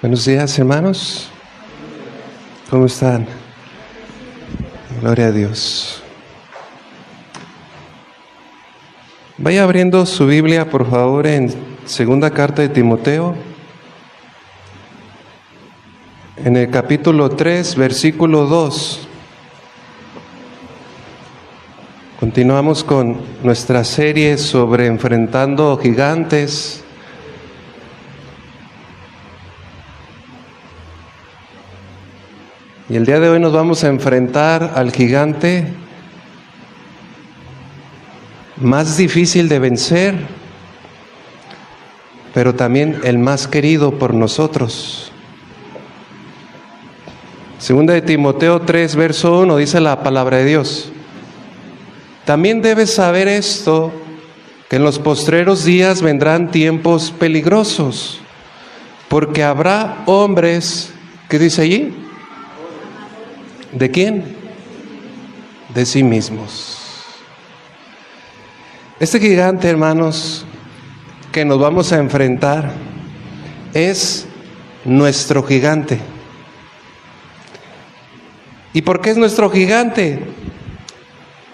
Buenos días, hermanos. ¿Cómo están? Gloria a Dios. Vaya abriendo su Biblia, por favor, en segunda carta de Timoteo, en el capítulo 3, versículo 2. Continuamos con nuestra serie sobre enfrentando gigantes. Y el día de hoy nos vamos a enfrentar al gigante más difícil de vencer, pero también el más querido por nosotros. Segunda de Timoteo 3, verso 1, dice la palabra de Dios: también debes saber esto, que en los postreros días vendrán tiempos peligrosos, porque habrá hombres, ¿qué dice allí? ¿De quién? De sí mismos. Este gigante, hermanos, que nos vamos a enfrentar es nuestro gigante. ¿Y por qué es nuestro gigante?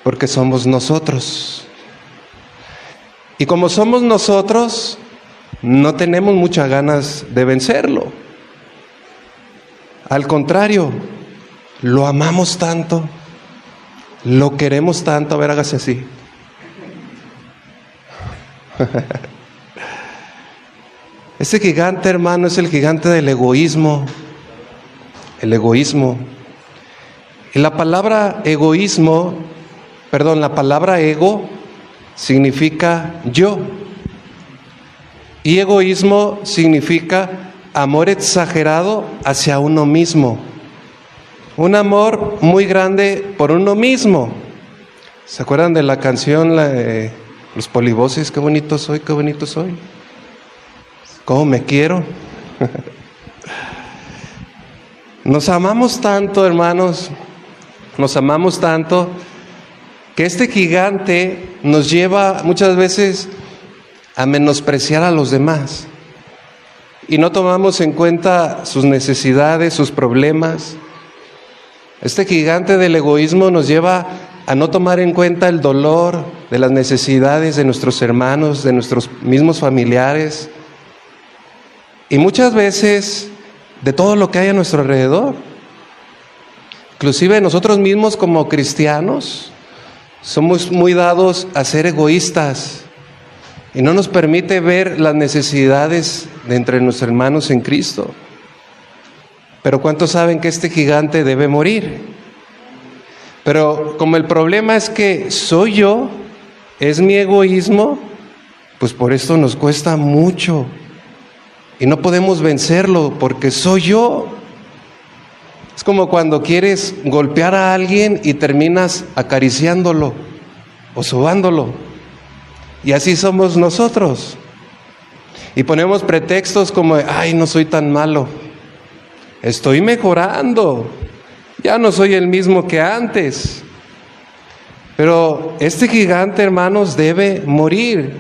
Porque somos nosotros. Y como somos nosotros, no tenemos muchas ganas de vencerlo. Al contrario, lo amamos tanto, lo queremos tanto. A ver, hágase así. Ese gigante, hermano, es el gigante del egoísmo. El egoísmo. Y la palabra la palabra ego significa yo. Y egoísmo significa amor exagerado hacia uno mismo. Un amor muy grande por uno mismo. ¿Se acuerdan de la canción Los Polivoces? Qué bonito soy, qué bonito soy. ¿Cómo me quiero? Nos amamos tanto, hermanos. Nos amamos tanto que este gigante nos lleva muchas veces a menospreciar a los demás. Y no tomamos en cuenta sus necesidades, sus problemas. Este gigante del egoísmo nos lleva a no tomar en cuenta el dolor de las necesidades de nuestros hermanos, de nuestros mismos familiares, y muchas veces de todo lo que hay a nuestro alrededor. Inclusive nosotros mismos como cristianos somos muy dados a ser egoístas y no nos permite ver las necesidades de entre nuestros hermanos en Cristo. Pero ¿cuántos saben que este gigante debe morir? Pero como el problema es que soy yo, es mi egoísmo, pues por esto nos cuesta mucho. Y no podemos vencerlo porque soy yo. Es como cuando quieres golpear a alguien y terminas acariciándolo o sobándolo. Y así somos nosotros. Y ponemos pretextos como, ay, no soy tan malo. Estoy mejorando, ya no soy el mismo que antes. Pero este gigante, hermanos, debe morir,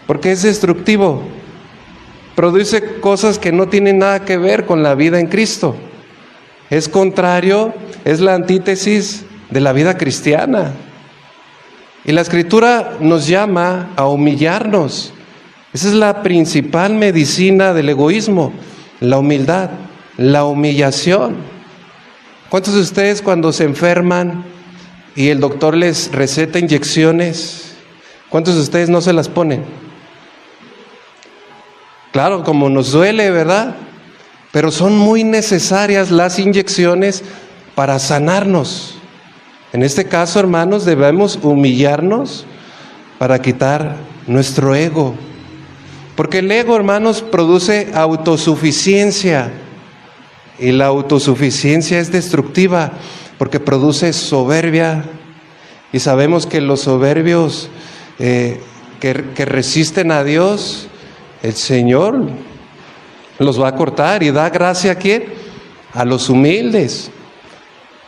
porque es destructivo. Produce cosas que no tienen nada que ver con la vida en Cristo. Es contrario, es la antítesis de la vida cristiana. Y la Escritura nos llama a humillarnos. Esa es la principal medicina del egoísmo, la humildad. La humillación. ¿Cuántos de ustedes cuando se enferman y el doctor les receta inyecciones, cuántos de ustedes no se las ponen? Claro, como nos duele, ¿verdad? Pero son muy necesarias las inyecciones para sanarnos. En este caso, hermanos, debemos humillarnos para quitar nuestro ego. Porque el ego, hermanos, produce autosuficiencia. Y la autosuficiencia es destructiva porque produce soberbia. Y sabemos que los soberbios que resisten a Dios, el Señor los va a cortar y da gracia ¿a quién? A los humildes.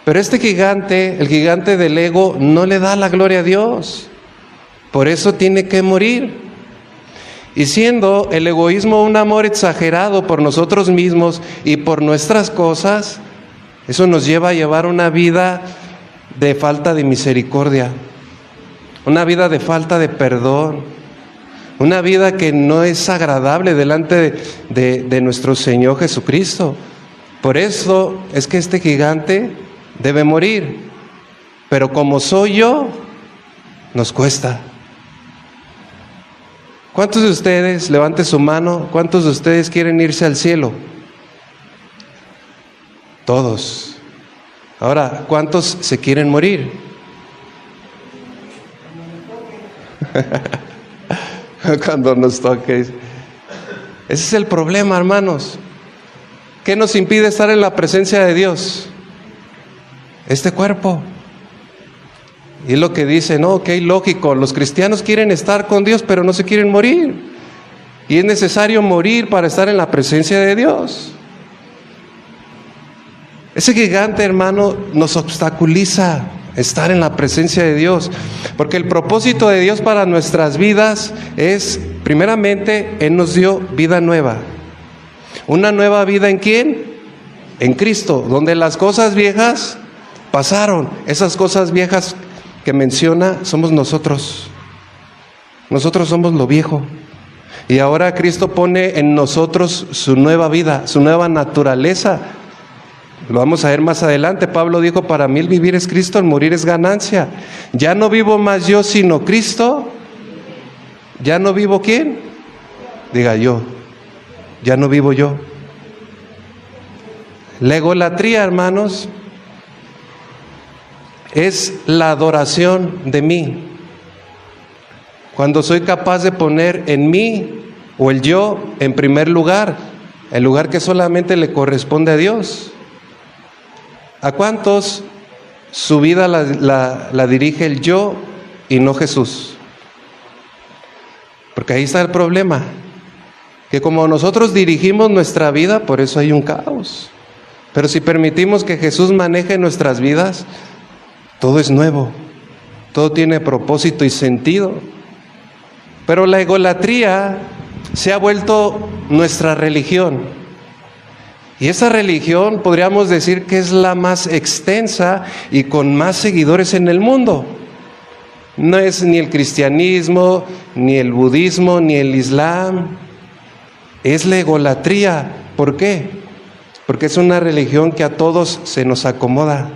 Pero este gigante, el gigante del ego, no le da la gloria a Dios. Por eso tiene que morir. Y siendo el egoísmo un amor exagerado por nosotros mismos y por nuestras cosas, eso nos lleva a llevar una vida de falta de misericordia, una vida de falta de perdón, una vida que no es agradable delante de nuestro Señor Jesucristo. Por eso es que este gigante debe morir, pero como soy yo, nos cuesta. ¿Cuántos de ustedes, levante su mano, cuántos de ustedes quieren irse al cielo? Todos. Ahora, ¿cuántos se quieren morir? Cuando nos toque. Ese es el problema, hermanos. ¿Qué nos impide estar en la presencia de Dios? Este cuerpo. Y es lo que dice, no, ok, lógico, los cristianos quieren estar con Dios, pero no se quieren morir. Y es necesario morir para estar en la presencia de Dios. Ese gigante, hermano, nos obstaculiza estar en la presencia de Dios. Porque el propósito de Dios para nuestras vidas es, primeramente, Él nos dio vida nueva. ¿Una nueva vida en quién? En Cristo, donde las cosas viejas pasaron. Esas cosas viejas que menciona somos nosotros. Nosotros somos lo viejo. Y ahora Cristo pone en nosotros su nueva vida, su nueva naturaleza. Lo vamos a ver más adelante. Pablo dijo, para mí el vivir es Cristo, el morir es ganancia. Ya no vivo más yo, sino Cristo. ¿Ya no vivo quién? Diga yo. Ya no vivo yo. La egolatría, hermanos, es la adoración de mí. Cuando soy capaz de poner en mí o el yo en primer lugar, el lugar que solamente le corresponde a Dios. ¿A cuántos su vida la dirige el yo y no Jesús? Porque ahí está el problema, que como nosotros dirigimos nuestra vida, por eso hay un caos. Pero si permitimos que Jesús maneje nuestras vidas, todo es nuevo, todo tiene propósito y sentido. Pero la egolatría se ha vuelto nuestra religión. Y esa religión podríamos decir que es la más extensa y con más seguidores en el mundo. No es ni el cristianismo, ni el budismo, ni el islam. Es la egolatría. ¿Por qué? Porque es una religión que a todos se nos acomoda.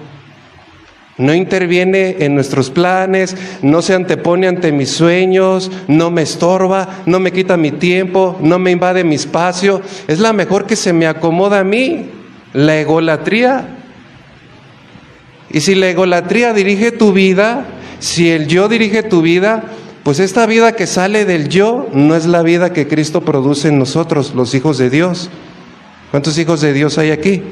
No interviene en nuestros planes, no se antepone ante mis sueños, no me estorba, no me quita mi tiempo, no me invade mi espacio. Es la mejor que se me acomoda a mí, la egolatría. Y si la egolatría dirige tu vida, si el yo dirige tu vida, pues esta vida que sale del yo no es la vida que Cristo produce en nosotros, los hijos de Dios. ¿Cuántos hijos de Dios hay aquí?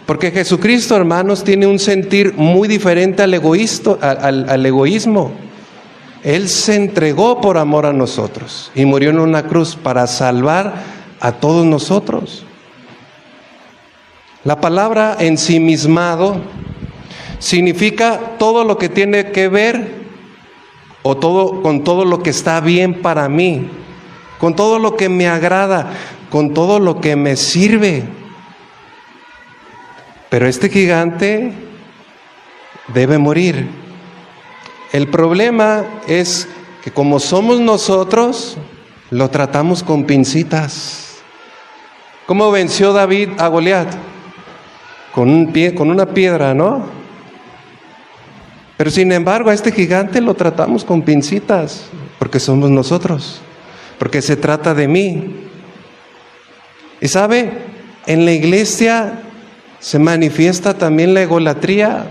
Porque Jesucristo, hermanos, tiene un sentir muy diferente al egoísmo. Él se entregó por amor a nosotros y murió en una cruz para salvar a todos nosotros. La palabra ensimismado significa todo lo que tiene que ver con todo lo que está bien para mí, con todo lo que me agrada, con todo lo que me sirve. Pero este gigante debe morir. El problema es que como somos nosotros, lo tratamos con pincitas. ¿Cómo venció David a Goliat? Con una piedra, ¿no? Pero sin embargo a este gigante lo tratamos con pincitas, porque somos nosotros, porque se trata de mí. Y ¿sabe? En la iglesia se manifiesta también la egolatría.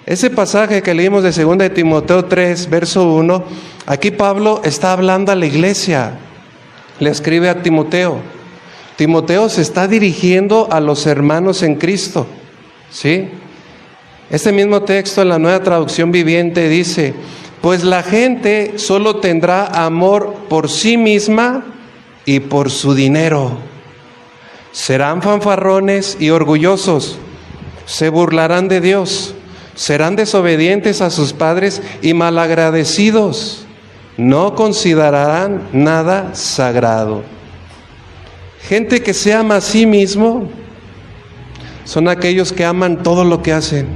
Ese pasaje que leímos de 2 de Timoteo 3, verso 1, aquí Pablo está hablando a la iglesia, le escribe a Timoteo. Timoteo se está dirigiendo a los hermanos en Cristo, ¿sí? Este mismo texto en la Nueva Traducción Viviente dice, pues la gente solo tendrá amor por sí misma y por su dinero. Serán fanfarrones y orgullosos, se burlarán de Dios, serán desobedientes a sus padres y malagradecidos. no considerarán nada sagrado. Gente que se ama a sí mismo son aquellos que aman todo lo que hacen.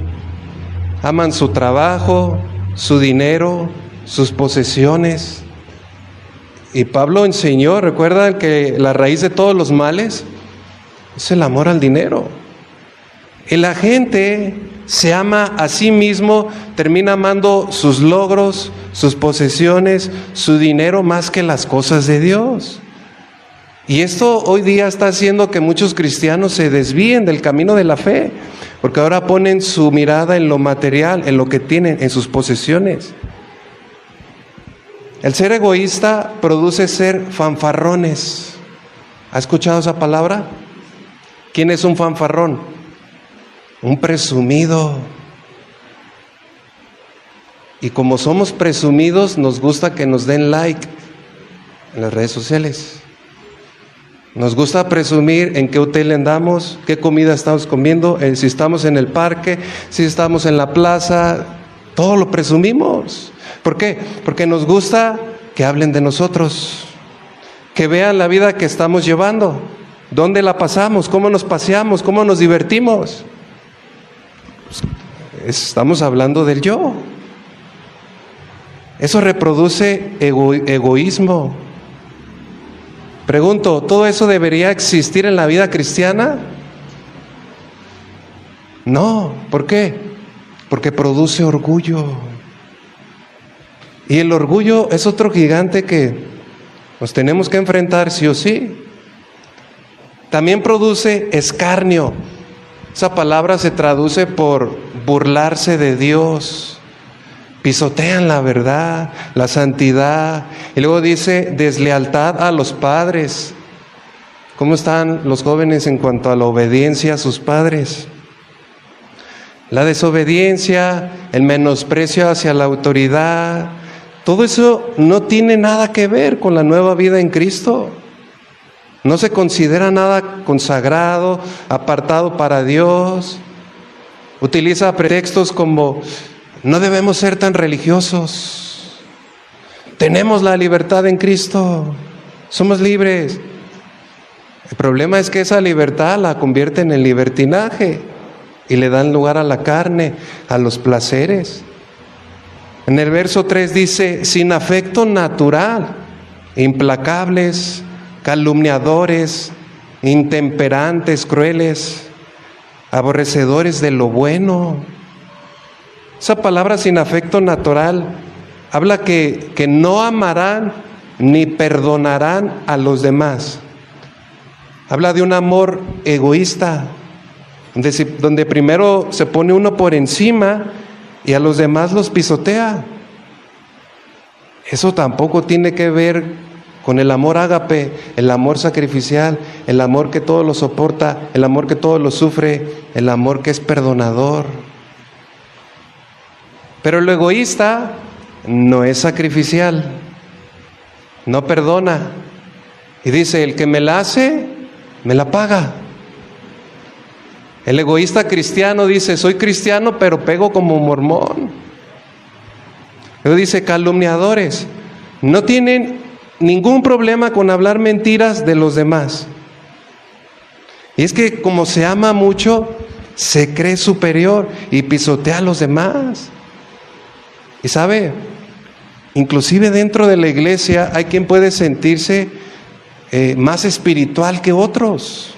Aman su trabajo, su dinero, sus posesiones. Y Pablo enseñó, ¿recuerdan que la raíz de todos los males es el amor al dinero? Y la gente se ama a sí mismo, termina amando sus logros, sus posesiones, su dinero más que las cosas de Dios. Y esto hoy día está haciendo que muchos cristianos se desvíen del camino de la fe, porque ahora ponen su mirada en lo material, en lo que tienen, en sus posesiones. El ser egoísta produce ser fanfarrones. ¿Ha escuchado esa palabra? ¿Quién es un fanfarrón? Un presumido. Y como somos presumidos, nos gusta que nos den like en las redes sociales. Nos gusta presumir en qué hotel andamos, qué comida estamos comiendo, si estamos en el parque, si estamos en la plaza, todo lo presumimos. ¿Por qué? Porque nos gusta que hablen de nosotros, que vean la vida que estamos llevando, dónde la pasamos, cómo nos paseamos, cómo nos divertimos. Estamos hablando del yo. Eso reproduce egoísmo. Pregunto, ¿todo eso debería existir en la vida cristiana? No, ¿por qué? Porque produce orgullo. Y el orgullo es otro gigante que nos tenemos que enfrentar sí o sí. También produce escarnio. Esa palabra se traduce por burlarse de Dios. Pisotean la verdad, la santidad. Y luego dice deslealtad a los padres. ¿Cómo están los jóvenes en cuanto a la obediencia a sus padres? La desobediencia, el menosprecio hacia la autoridad, todo eso no tiene nada que ver con la nueva vida en Cristo. No se considera nada consagrado, apartado para Dios. Utiliza pretextos como: no debemos ser tan religiosos. Tenemos la libertad en Cristo. Somos libres. El problema es que esa libertad la convierten en libertinaje y le dan lugar a la carne, a los placeres. En el verso 3 dice: sin afecto natural, implacables, calumniadores, intemperantes, crueles, aborrecedores de lo bueno. Esa palabra sin afecto natural habla que no amarán ni perdonarán a los demás. Habla de un amor egoísta, donde primero se pone uno por encima y a los demás los pisotea. Eso tampoco tiene que ver con el amor ágape, el amor sacrificial, el amor que todo lo soporta, el amor que todo lo sufre, el amor que es perdonador. Pero el egoísta no es sacrificial, no perdona. Y dice: el que me la hace, me la paga. El egoísta cristiano dice: soy cristiano, pero pego como mormón. Luego dice: calumniadores. No tienen ningún problema con hablar mentiras de los demás. Y es que como se ama mucho, se cree superior y pisotea a los demás. Y sabe, inclusive dentro de la iglesia hay quien puede sentirse más espiritual que otros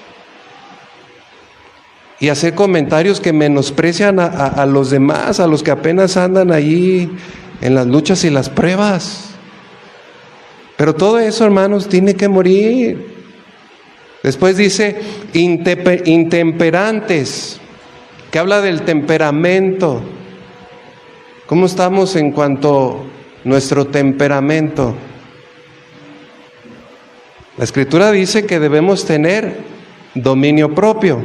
y hacer comentarios que menosprecian a los demás, a los que apenas andan allí en las luchas y las pruebas. Pero todo eso, hermanos, tiene que morir. Después dice intemperantes, que habla del temperamento. ¿Cómo estamos en cuanto a nuestro temperamento? La Escritura dice que debemos tener dominio propio,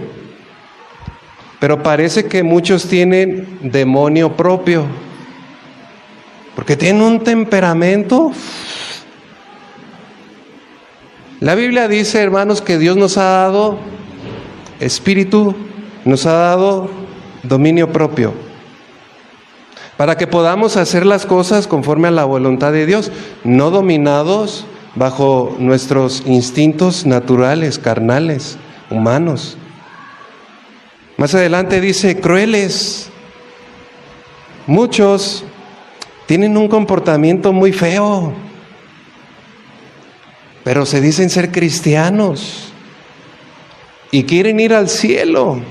pero parece que muchos tienen demonio propio, porque tienen un temperamento. La Biblia dice, hermanos, que Dios nos ha dado espíritu, nos ha dado dominio propio. para que podamos hacer las cosas conforme a la voluntad de Dios, no dominados bajo nuestros instintos naturales, carnales, humanos. Más adelante dice, crueles. Muchos tienen un comportamiento muy feo, pero se dicen ser cristianos y quieren ir al cielo.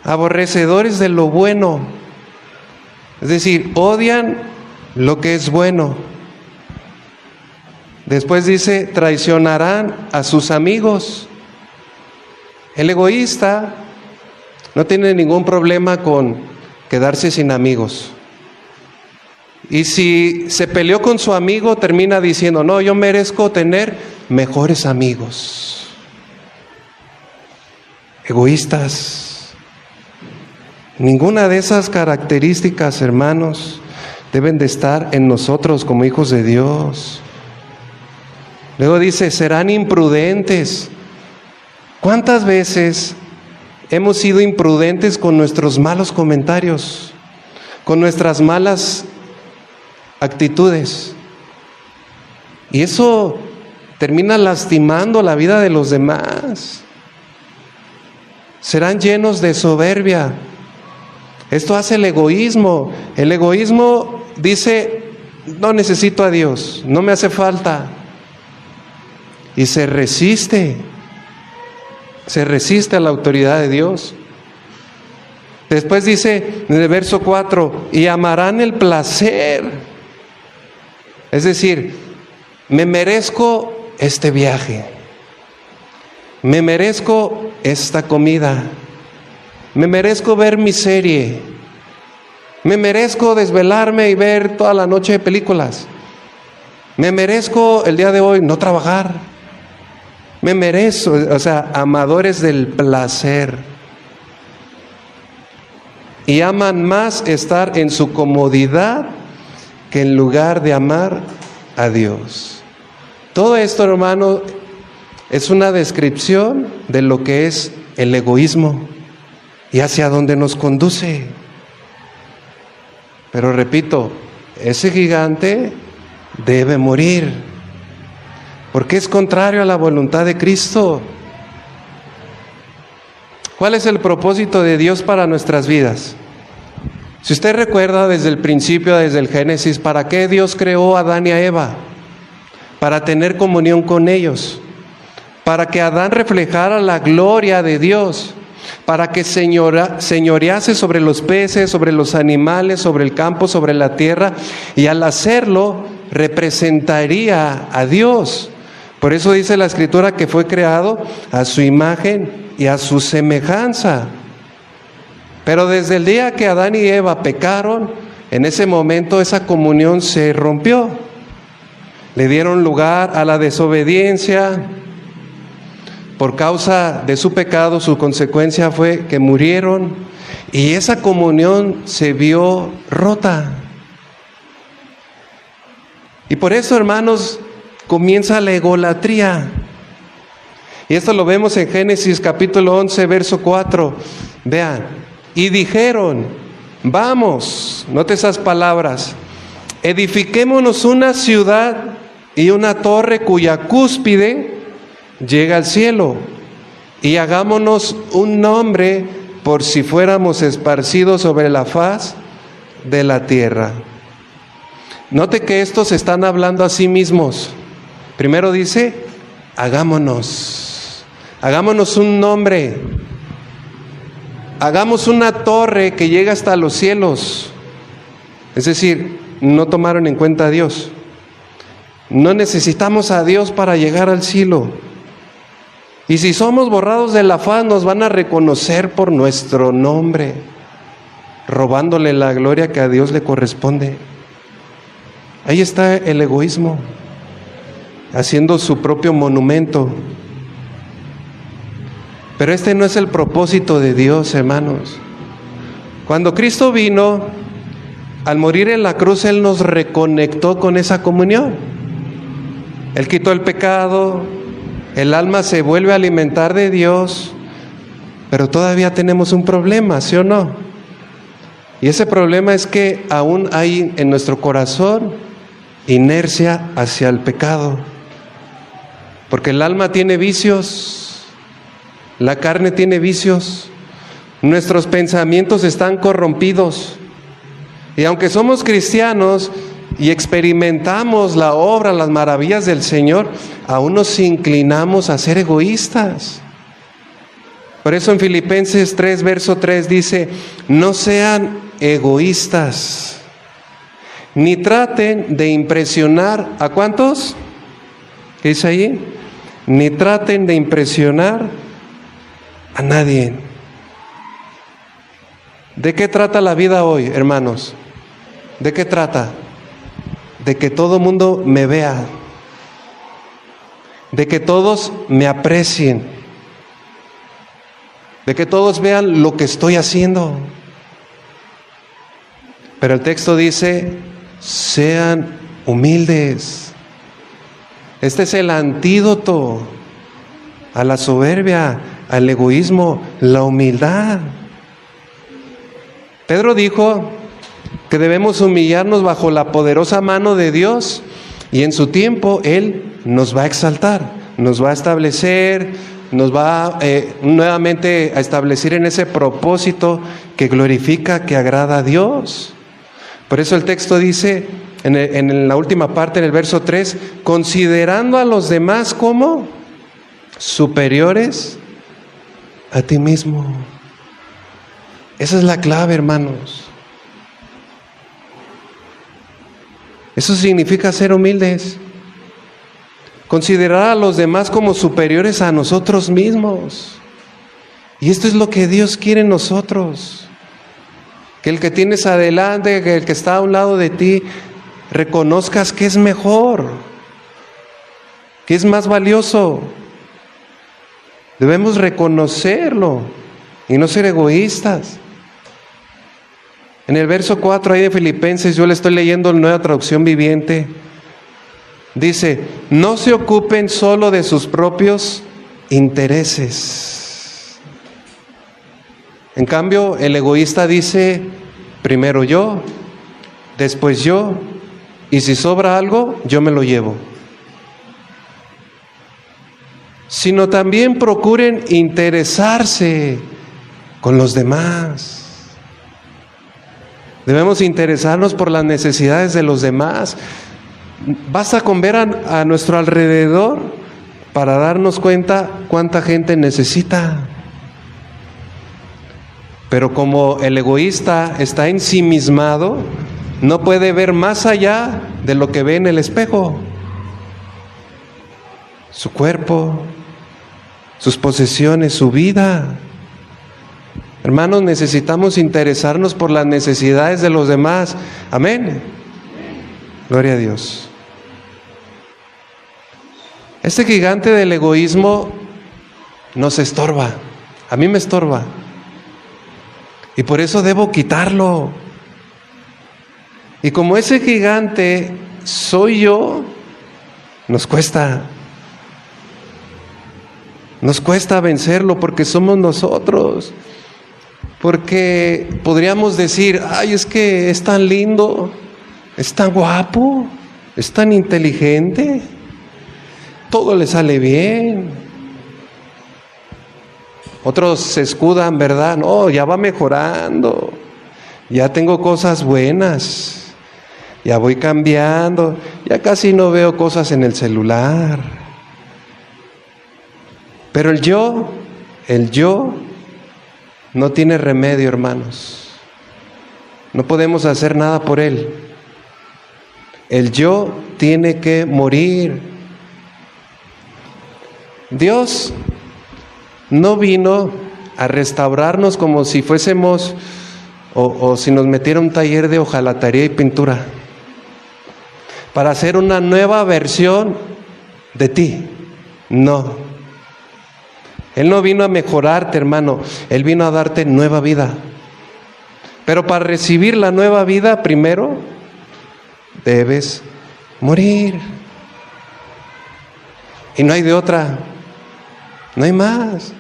Aborrecedores de lo bueno, es decir, odian lo que es bueno. Después dice, traicionarán a sus amigos. El egoísta no tiene ningún problema con quedarse sin amigos. Y si se peleó con su amigo, termina diciendo, no, yo merezco tener mejores amigos. Egoístas. Ninguna de esas características, hermanos, deben de estar en nosotros como hijos de Dios. Luego dice, serán imprudentes. ¿Cuántas veces hemos sido imprudentes con nuestros malos comentarios, con nuestras malas actitudes? Y eso termina lastimando la vida de los demás. Serán llenos de soberbia. Esto hace el egoísmo. El egoísmo dice, no necesito a Dios, no me hace falta. Y se resiste a la autoridad de Dios. Después dice en el verso 4, y amarán el placer. Es decir, me merezco este viaje, me merezco esta comida, me merezco ver mi serie, me merezco desvelarme y ver toda la noche de películas, me merezco el día de hoy no trabajar, me merezco, amadores del placer. Y aman más estar en su comodidad que en lugar de amar a Dios. Todo esto, hermano, es una descripción de lo que es el egoísmo y hacia dónde nos conduce. Pero repito, ese gigante debe morir, porque es contrario a la voluntad de Cristo. ¿Cuál es el propósito de Dios para nuestras vidas? Si usted recuerda desde el principio, desde el Génesis, ¿para qué Dios creó a Adán y a Eva? Para tener comunión con ellos, para que Adán reflejara la gloria de Dios, para que señorease sobre los peces, sobre los animales, sobre el campo, sobre la tierra, y al hacerlo representaría a Dios. Por eso dice la Escritura que fue creado a su imagen y a su semejanza. Pero desde el día que Adán y Eva pecaron, en ese momento esa comunión se rompió. Le dieron lugar a la desobediencia. Por causa de su pecado, su consecuencia fue que murieron y esa comunión se vio rota. Y por eso, hermanos, comienza la egolatría. Y esto lo vemos en Génesis capítulo 11, verso 4. Vean, y dijeron, vamos, note esas palabras, edifiquémonos una ciudad y una torre cuya cúspide llega al cielo, y hagámonos un nombre por si fuéramos esparcidos sobre la faz de la tierra. Note que estos están hablando a sí mismos. Primero dice, hagámonos un nombre, hagamos una torre que llegue hasta los cielos. Es decir, no tomaron en cuenta a Dios. No necesitamos a Dios para llegar al cielo. Y si somos borrados de la faz, nos van a reconocer por nuestro nombre, robándole la gloria que a Dios le corresponde. Ahí está el egoísmo, haciendo su propio monumento. Pero este no es el propósito de Dios, hermanos. Cuando Cristo vino, al morir en la cruz, Él nos reconectó con esa comunión. Él quitó el pecado, el alma se vuelve a alimentar de Dios, pero todavía tenemos un problema, ¿sí o no? Y ese problema es que aún hay en nuestro corazón inercia hacia el pecado. Porque el alma tiene vicios, la carne tiene vicios, nuestros pensamientos están corrompidos. Y aunque somos cristianos y experimentamos la obra, las maravillas del Señor, aún nos inclinamos a ser egoístas. Por eso en Filipenses 3, verso 3 dice: no sean egoístas, ni traten de impresionar, ¿a cuántos? ¿Qué dice ahí? Ni traten de impresionar a nadie. ¿De qué trata la vida hoy, hermanos? ¿De qué trata? De que todo mundo me vea, de que todos me aprecien, de que todos vean lo que estoy haciendo. Pero el texto dice: sean humildes. Este es el antídoto a la soberbia, al egoísmo, la humildad. Pedro dijo que debemos humillarnos bajo la poderosa mano de Dios, y en su tiempo Él nos va a exaltar, nos va a establecer, nos va nuevamente a establecer en ese propósito que glorifica, que agrada a Dios. Por eso el texto dice en la última parte, en el verso 3, considerando a los demás como superiores a ti mismo. Esa es la clave, hermanos. Eso significa ser humildes. Considerar a los demás como superiores a nosotros mismos. Y esto es lo que Dios quiere en nosotros. Que el que tienes adelante, que el que está a un lado de ti, reconozcas que es mejor, que es más valioso. Debemos reconocerlo y no ser egoístas. En el verso 4 ahí de Filipenses, yo le estoy leyendo en Nueva Traducción Viviente, dice: no se ocupen solo de sus propios intereses. En cambio, el egoísta dice: primero yo, después yo, y si sobra algo, yo me lo llevo. Sino también procuren interesarse con los demás. Debemos interesarnos por las necesidades de los demás. Basta con ver a nuestro alrededor para darnos cuenta cuánta gente necesita. Pero como el egoísta está ensimismado, no puede ver más allá de lo que ve en el espejo. Su cuerpo, sus posesiones, su vida. Hermanos, necesitamos interesarnos por las necesidades de los demás. Amén. Gloria a Dios. Este gigante del egoísmo nos estorba. A mí me estorba. Y por eso debo quitarlo. Y como ese gigante soy yo, nos cuesta. Nos cuesta vencerlo porque somos nosotros. Porque podríamos decir: ay, es que es tan lindo, es tan guapo, es tan inteligente, todo le sale bien. Otros se escudan, ¿verdad? No, ya va mejorando, ya tengo cosas buenas, ya voy cambiando, ya casi no veo cosas en el celular. Pero el yo no tiene remedio, hermanos. No podemos hacer nada por él. El yo tiene que morir. Dios no vino a restaurarnos como si fuésemos o si nos metiera un taller de hojalatería y pintura para hacer una nueva versión de ti. No. Él no vino a mejorarte, hermano. Él vino a darte nueva vida. Pero para recibir la nueva vida, primero debes morir. Y no hay de otra. No hay más.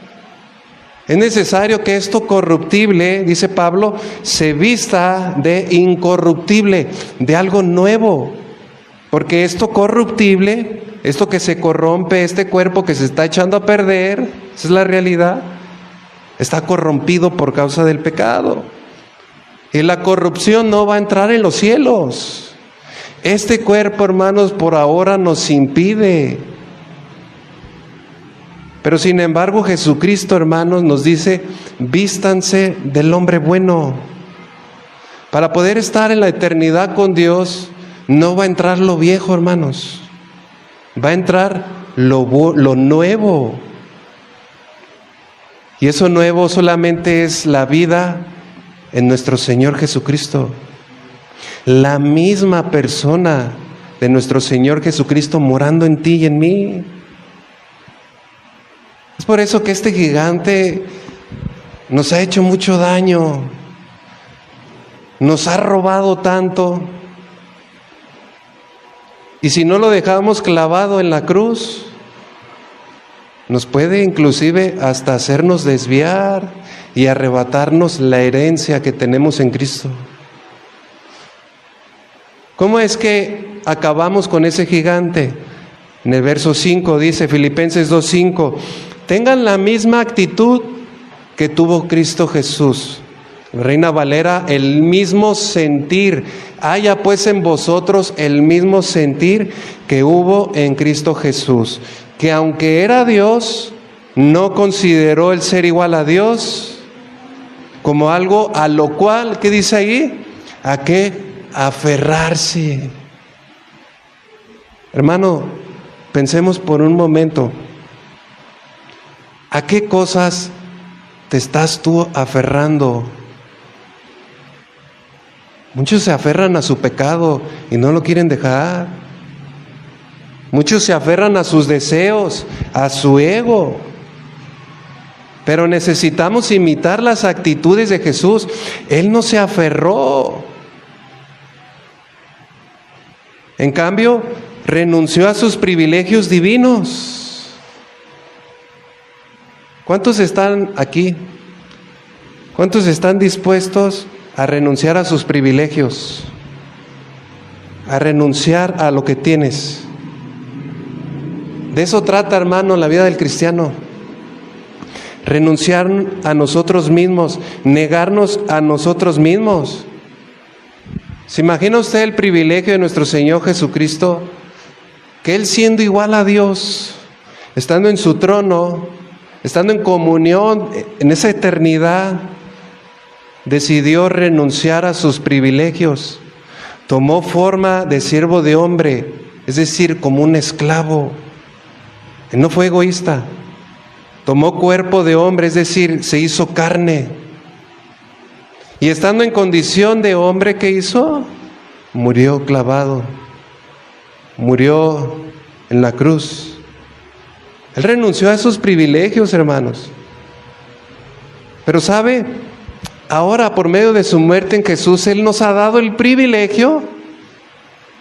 Es necesario que esto corruptible, dice Pablo, se vista de incorruptible, de algo nuevo. Porque esto corruptible, esto que se corrompe, este cuerpo que se está echando a perder, esa es la realidad, está corrompido por causa del pecado. Y la corrupción no va a entrar en los cielos. Este cuerpo, hermanos, por ahora nos impide. Pero sin embargo, Jesucristo, hermanos, nos dice, vístanse del hombre bueno. Para poder estar en la eternidad con Dios, no va a entrar lo viejo, hermanos. Va a entrar lo nuevo. Y eso nuevo solamente es la vida en nuestro Señor Jesucristo. La misma persona de nuestro Señor Jesucristo morando en ti y en mí. Es por eso que este gigante nos ha hecho mucho daño, nos ha robado tanto. Y si no lo dejamos clavado en la cruz, nos puede inclusive hasta hacernos desviar y arrebatarnos la herencia que tenemos en Cristo. ¿Cómo es que acabamos con ese gigante? En el verso 5 dice, Filipenses 2:5, tengan la misma actitud que tuvo Cristo Jesús. Reina Valera, el mismo sentir. Haya pues en vosotros el mismo sentir que hubo en Cristo Jesús, que aunque era Dios, no consideró el ser igual a Dios como algo a lo cual, ¿qué dice ahí? ¿A qué? Aferrarse. Hermano, pensemos por un momento, ¿a qué cosas te estás tú aferrando? Muchos se aferran a su pecado y no lo quieren dejar. Muchos se aferran a sus deseos, a su ego. Pero necesitamos imitar las actitudes de Jesús. Él no se aferró. En cambio, renunció a sus privilegios divinos. ¿Cuántos están aquí? ¿Cuántos están dispuestos a renunciar a sus privilegios? A renunciar a lo que tienes. De eso trata, hermano, la vida del cristiano. Renunciar a nosotros mismos, negarnos a nosotros mismos. ¿Se imagina usted el privilegio de nuestro Señor Jesucristo? Que Él, siendo igual a Dios, estando en su trono, estando en comunión en esa eternidad, decidió renunciar a sus privilegios. Tomó forma de siervo de hombre, es decir, como un esclavo. Él no fue egoísta. Tomó cuerpo de hombre, es decir, se hizo carne. Y estando en condición de hombre, ¿qué hizo? Murió clavado. Murió en la cruz. Él renunció a esos privilegios, hermanos. Pero ¿sabe? Ahora, por medio de su muerte en Jesús, Él nos ha dado el privilegio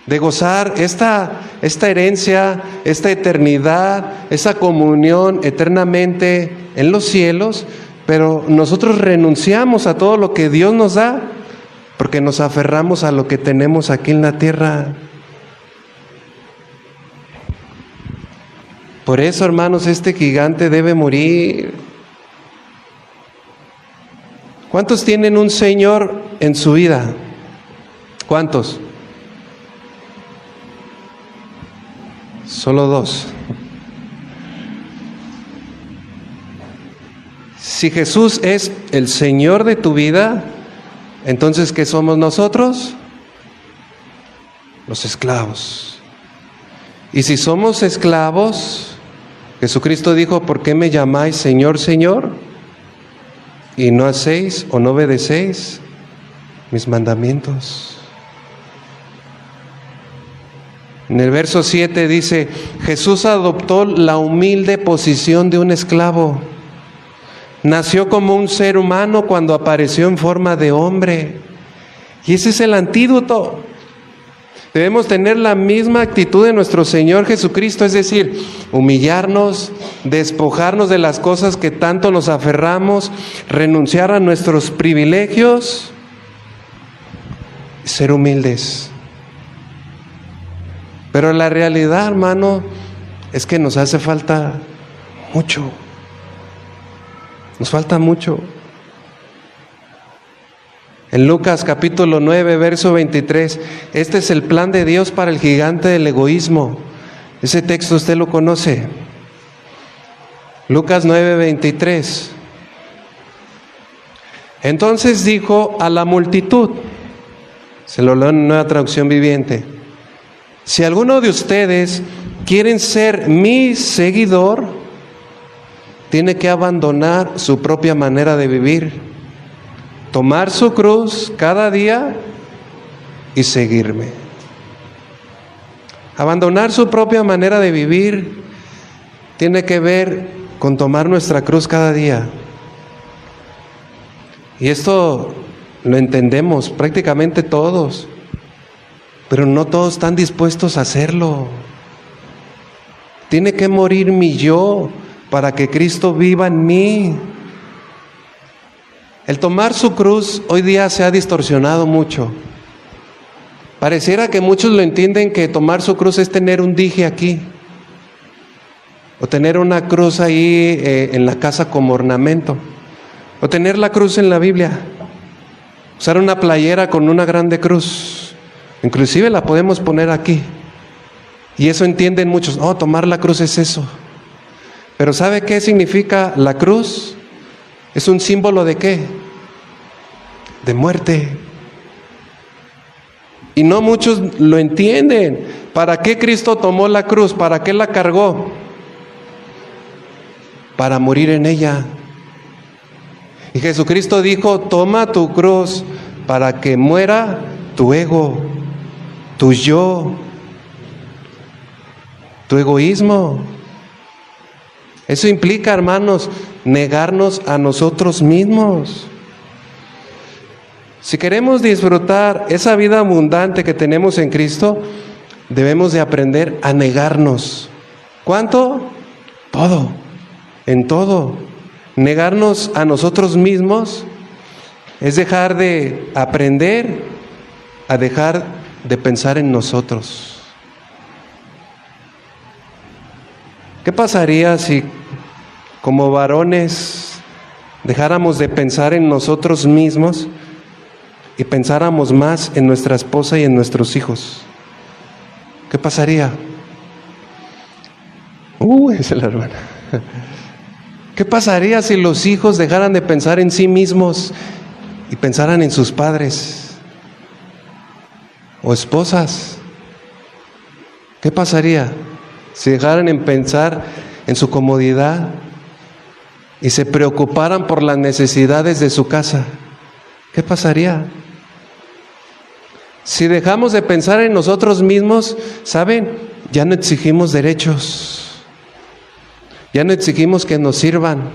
de gozar esta herencia, esta eternidad, esa comunión eternamente en los cielos. Pero nosotros renunciamos a todo lo que Dios nos da porque nos aferramos a lo que tenemos aquí en la tierra. Por eso, hermanos, este gigante debe morir. ¿Cuántos tienen un Señor en su vida? ¿Cuántos? Solo 2. Si Jesús es el Señor de tu vida, entonces ¿qué somos nosotros? Los esclavos. Y si somos esclavos, Jesucristo dijo, ¿por qué me llamáis Señor, Señor? Y no hacéis o no obedecéis mis mandamientos. En el verso 7 dice, Jesús adoptó la humilde posición de un esclavo. Nació como un ser humano cuando apareció en forma de hombre. Y ese es el antídoto. Debemos tener la misma actitud de nuestro Señor Jesucristo, es decir, humillarnos, despojarnos de las cosas que tanto nos aferramos, renunciar a nuestros privilegios, ser humildes. Pero la realidad, hermano, es que nos hace falta mucho. Nos falta mucho. En Lucas capítulo 9, verso 23, este es el plan de Dios para el gigante del egoísmo. Ese texto usted lo conoce. Lucas 9, 23. Entonces dijo a la multitud, se lo leo en Nueva Traducción Viviente: si alguno de ustedes quieren ser mi seguidor, tiene que abandonar su propia manera de vivir, tomar su cruz cada día y seguirme. Abandonar su propia manera de vivir tiene que ver con tomar nuestra cruz cada día. Y esto lo entendemos prácticamente todos, pero no todos están dispuestos a hacerlo. Tiene que morir mi yo para que Cristo viva en mí. El tomar su cruz hoy día se ha distorsionado mucho. Pareciera que muchos lo entienden que tomar su cruz es tener un dije aquí, o tener una cruz ahí en la casa como ornamento, o tener la cruz en la Biblia, usar una playera con una grande cruz, inclusive la podemos poner aquí, y eso entienden muchos. Oh, tomar la cruz es eso. Pero ¿sabe qué significa la cruz? Es un símbolo ¿de qué? De muerte. Y no muchos lo entienden. ¿Para qué Cristo tomó la cruz? ¿Para qué la cargó? Para morir en ella. Y Jesucristo dijo: toma tu cruz para que muera tu ego, tu yo, tu egoísmo. Eso implica, hermanos, negarnos a nosotros mismos. Si queremos disfrutar esa vida abundante que tenemos en Cristo, debemos de aprender a negarnos. ¿Cuánto? Todo, en todo. Negarnos a nosotros mismos es dejar de aprender a dejar de pensar en nosotros. ¿Qué pasaría si como varones dejáramos de pensar en nosotros mismos y pensáramos más en nuestra esposa y en nuestros hijos? ¿Qué pasaría? Esa es la hermana. ¿Qué pasaría si los hijos dejaran de pensar en sí mismos y pensaran en sus padres o esposas? ¿Qué pasaría si dejaran de pensar en su comodidad y se preocuparan por las necesidades de su casa? ¿Qué pasaría? Si dejamos de pensar en nosotros mismos, ¿saben? Ya no exigimos derechos, ya no exigimos que nos sirvan.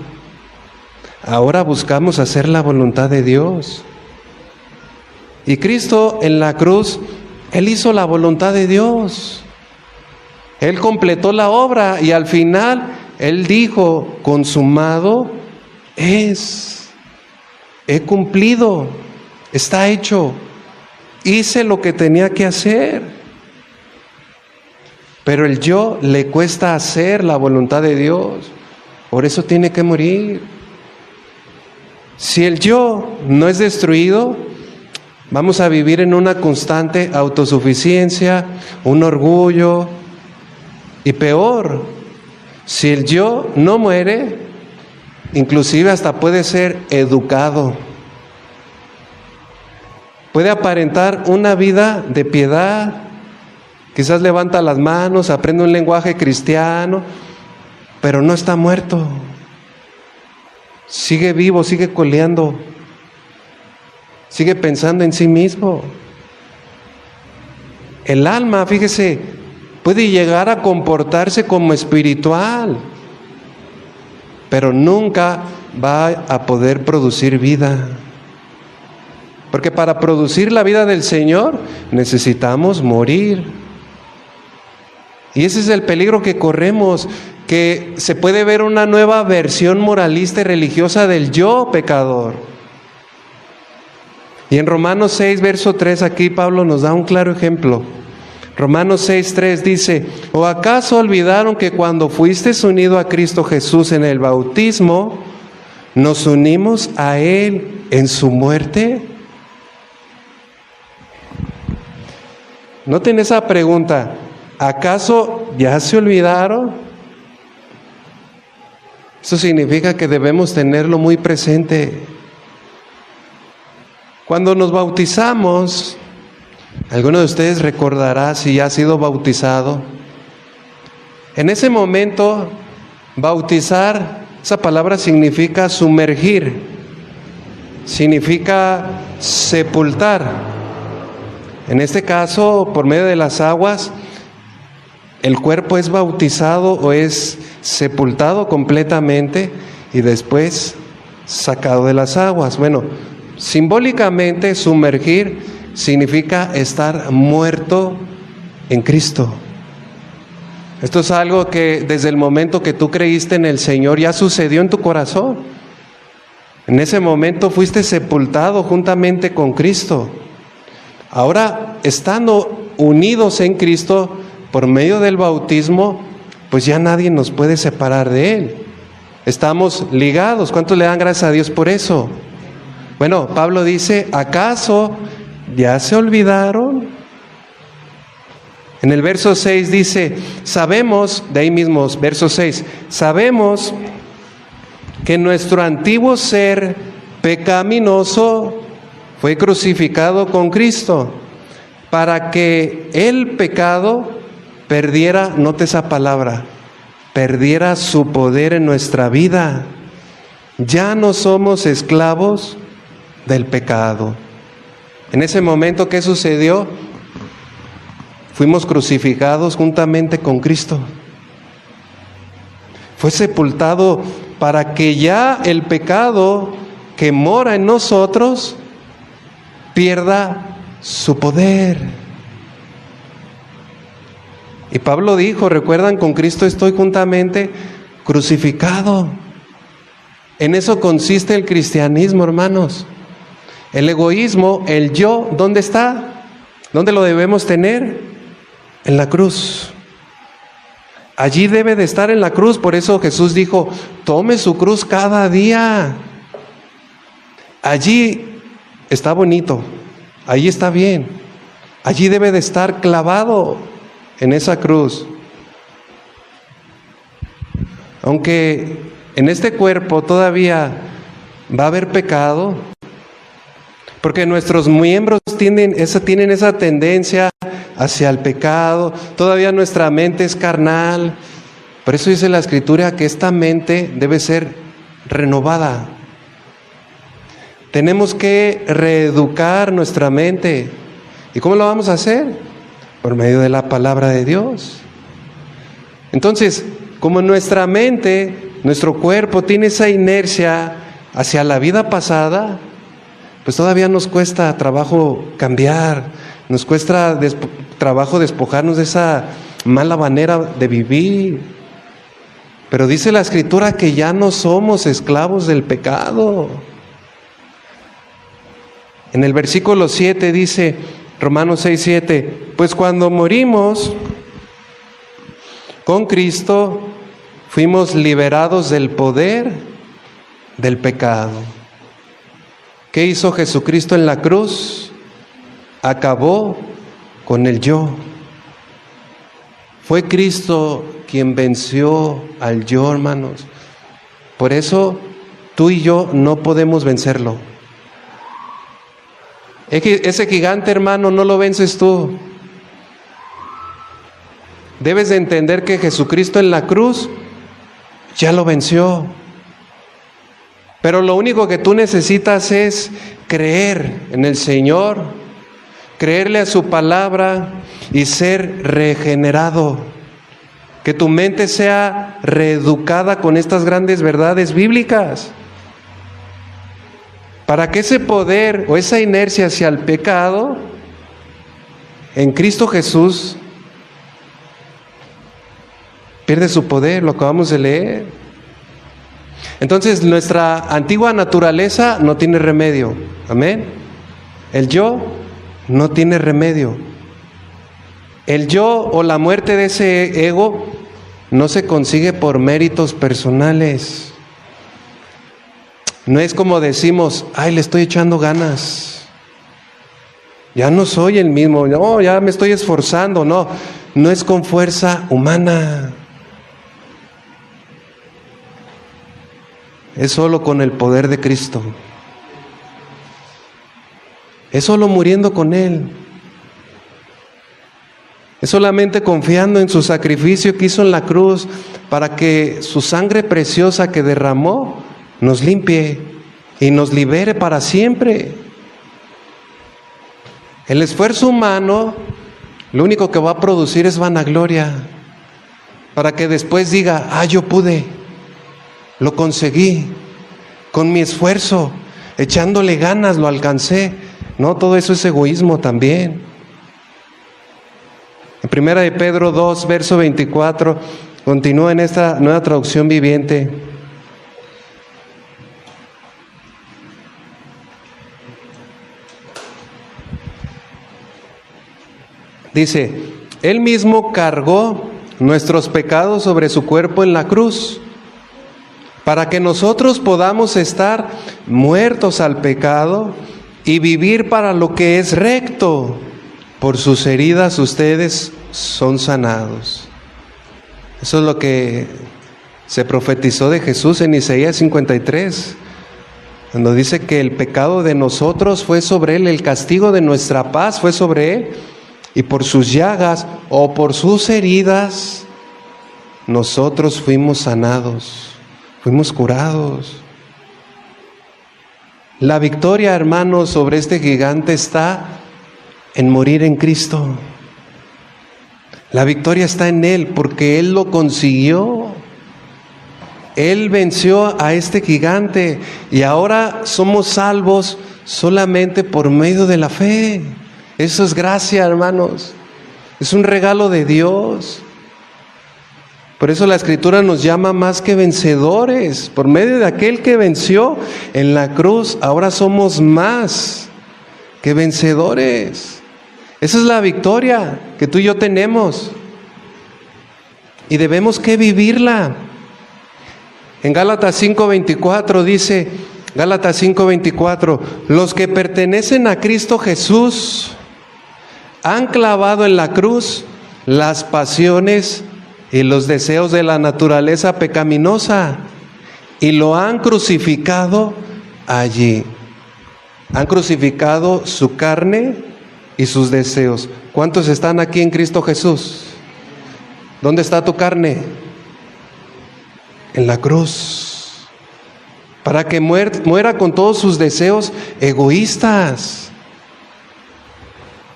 Ahora buscamos hacer la voluntad de Dios. Y Cristo en la cruz, Él hizo la voluntad de Dios. Él completó la obra y al final Él dijo: consumado es. He cumplido, está hecho. Hice lo que tenía que hacer. Pero el yo le cuesta hacer la voluntad de Dios. Por eso tiene que morir. Si el yo no es destruido, vamos a vivir en una constante autosuficiencia, un orgullo. Y peor, si el yo no muere, inclusive hasta puede ser educado. Puede aparentar una vida de piedad, quizás levanta las manos, aprende un lenguaje cristiano, pero no está muerto. Sigue vivo, sigue coleando, sigue pensando en sí mismo. El alma, fíjese, puede llegar a comportarse como espiritual, pero nunca va a poder producir vida. Porque para producir la vida del Señor necesitamos morir. Y ese es el peligro que corremos, que se puede ver una nueva versión moralista y religiosa del yo pecador. Y en Romanos 6, verso 3, aquí Pablo nos da un claro ejemplo. Romanos 6, 3 dice: ¿o acaso olvidaron que cuando fuisteis unido a Cristo Jesús en el bautismo, nos unimos a Él en su muerte? Noten esa pregunta: ¿acaso ya se olvidaron? Eso significa que debemos tenerlo muy presente. Cuando nos bautizamos, alguno de ustedes recordará si ya ha sido bautizado. En ese momento, bautizar, esa palabra significa sumergir, significa sepultar. En este caso, por medio de las aguas, el cuerpo es bautizado o es sepultado completamente y después sacado de las aguas. Bueno, simbólicamente sumergir significa estar muerto en Cristo. Esto es algo que desde el momento que tú creíste en el Señor ya sucedió en tu corazón. En ese momento fuiste sepultado juntamente con Cristo. Ahora, estando unidos en Cristo por medio del bautismo, pues ya nadie nos puede separar de Él. Estamos ligados. ¿Cuántos le dan gracias a Dios por eso? Bueno, Pablo dice: ¿acaso ya se olvidaron? En el verso 6 dice: sabemos, de ahí mismo, verso 6, sabemos que nuestro antiguo ser pecaminoso fue crucificado con Cristo, para que el pecado perdiera, note esa palabra, perdiera su poder en nuestra vida. Ya no somos esclavos del pecado. En ese momento, ¿qué sucedió? Fuimos crucificados juntamente con Cristo. Fue sepultado para que ya el pecado que mora en nosotros pierda su poder. Y Pablo dijo, recuerdan, con Cristo estoy juntamente crucificado. En eso consiste el cristianismo, hermanos. El egoísmo, el yo, ¿dónde está? ¿Dónde lo debemos tener? En la cruz. Allí debe de estar, en la cruz. Por eso Jesús dijo, tome su cruz cada día. Allí está bonito, allí está bien. Allí debe de estar clavado en esa cruz. Aunque en este cuerpo todavía va a haber pecado, porque nuestros miembros tienen esa tendencia hacia el pecado, todavía nuestra mente es carnal. Por eso dice la Escritura que esta mente debe ser renovada. Tenemos que reeducar nuestra mente. ¿Y cómo lo vamos a hacer? Por medio de la palabra de Dios. Entonces, como nuestra mente, nuestro cuerpo tiene esa inercia hacia la vida pasada, pues todavía nos cuesta trabajo cambiar, nos cuesta trabajo despojarnos de esa mala manera de vivir. Pero dice la Escritura que ya no somos esclavos del pecado. En el versículo 7 dice, Romanos 6, 7, pues cuando morimos con Cristo, fuimos liberados del poder del pecado. ¿Qué hizo Jesucristo en la cruz? Acabó con el yo. Fue Cristo quien venció al yo, hermanos. Por eso tú y yo no podemos vencerlo. Ese gigante, hermano, no lo vences tú. Debes de entender que Jesucristo en la cruz ya lo venció. Pero lo único que tú necesitas es creer en el Señor, creerle a su palabra y ser regenerado. Que tu mente sea reeducada con estas grandes verdades bíblicas. Para que ese poder o esa inercia hacia el pecado en Cristo Jesús Pierde su poder, lo acabamos de leer. Entonces nuestra antigua naturaleza no tiene remedio. Amén. El yo no tiene remedio. El yo o la muerte de ese ego no se consigue por méritos personales. No es como decimos, ay, le estoy echando ganas. Ya no soy el mismo, no, ya me estoy esforzando. No, no es con fuerza humana. Es solo con el poder de Cristo. Es solo muriendo con Él. Es solamente confiando en su sacrificio que hizo en la cruz para que su sangre preciosa que derramó nos limpie y nos libere para siempre. El esfuerzo humano lo único que va a producir es vanagloria, para que después diga, yo pude, lo conseguí, con mi esfuerzo, echándole ganas lo alcancé. No, todo eso es egoísmo también. En primera de Pedro 2, verso 24, continúa en esta nueva traducción viviente. Dice, Él mismo cargó nuestros pecados sobre su cuerpo en la cruz, para que nosotros podamos estar muertos al pecado y vivir para lo que es recto. Por sus heridas ustedes son sanados. Eso es lo que se profetizó de Jesús en Isaías 53, cuando dice que el pecado de nosotros fue sobre Él, el castigo de nuestra paz fue sobre Él, y por sus llagas o por sus heridas nosotros fuimos sanados, fuimos curados. La victoria, hermanos, sobre este gigante está en morir en Cristo. La victoria está en Él porque Él lo consiguió. Él venció a este gigante y ahora somos salvos solamente por medio de la fe. Eso es gracia, hermanos. Es un regalo de Dios. Por eso la Escritura nos llama más que vencedores. Por medio de aquel que venció en la cruz, ahora somos más que vencedores. Esa es la victoria que tú y yo tenemos. Y debemos que vivirla. En Gálatas 5:24 dice, Gálatas 5:24, los que pertenecen a Cristo Jesús han clavado en la cruz las pasiones y los deseos de la naturaleza pecaminosa y lo han crucificado allí. Han crucificado su carne y sus deseos. ¿Cuántos están aquí en Cristo Jesús? ¿Dónde está tu carne? En la cruz. Para que muera con todos sus deseos egoístas.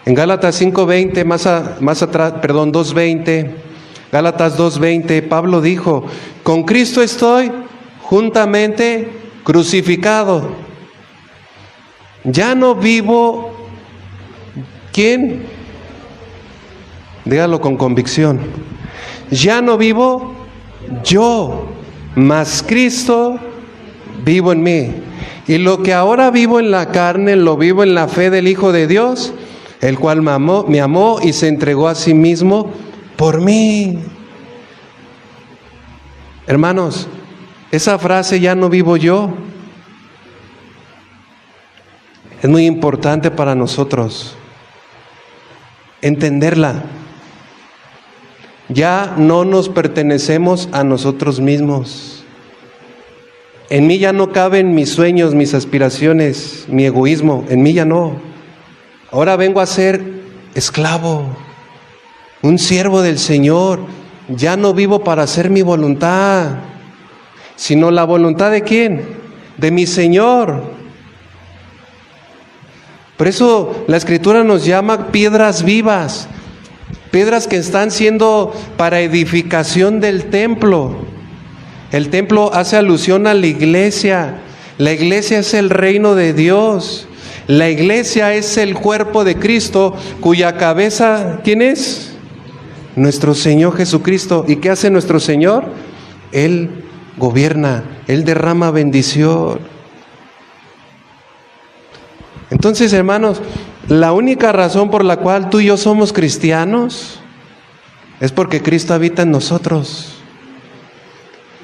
En Gálatas 5:20, más atrás, 2:20, Gálatas 2:20, Pablo dijo, con Cristo estoy juntamente crucificado. Ya no vivo, ¿quién? Dígalo con convicción. Ya no vivo yo, mas Cristo vivo en mí. Y lo que ahora vivo en la carne, lo vivo en la fe del Hijo de Dios, el cual me amó y se entregó a sí mismo por mí. Hermanos, esa frase, ya no vivo yo, es muy importante para nosotros entenderla. Ya no nos pertenecemos a nosotros mismos. En mí ya no caben mis sueños, mis aspiraciones, mi egoísmo. En mí ya no. Ahora vengo a ser esclavo, un siervo del Señor. Ya no vivo para hacer mi voluntad, sino la voluntad ¿de quién? De mi Señor. Por eso la Escritura nos llama piedras vivas, piedras que están siendo para edificación del templo. El templo hace alusión a la iglesia. La iglesia es el reino de Dios. La iglesia es el cuerpo de Cristo, cuya cabeza, ¿quién es? nuestro Señor Jesucristo. ¿Y qué hace nuestro Señor? Él gobierna, Él derrama bendición. Entonces, hermanos, la única razón por la cual tú y yo somos cristianos es porque Cristo habita en nosotros.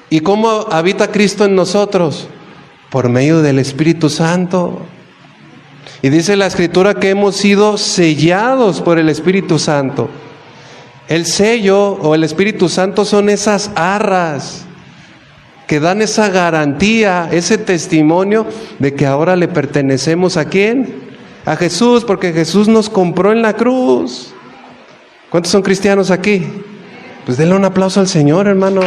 ¿Y cómo habita Cristo en nosotros? Por medio del Espíritu Santo. Y dice la Escritura que hemos sido sellados por el Espíritu Santo. El sello o el Espíritu Santo son esas arras que dan esa garantía, ese testimonio de que ahora le pertenecemos. ¿A quién? A Jesús, porque Jesús nos compró en la cruz. ¿Cuántos son cristianos aquí? Pues denle un aplauso al Señor, hermano.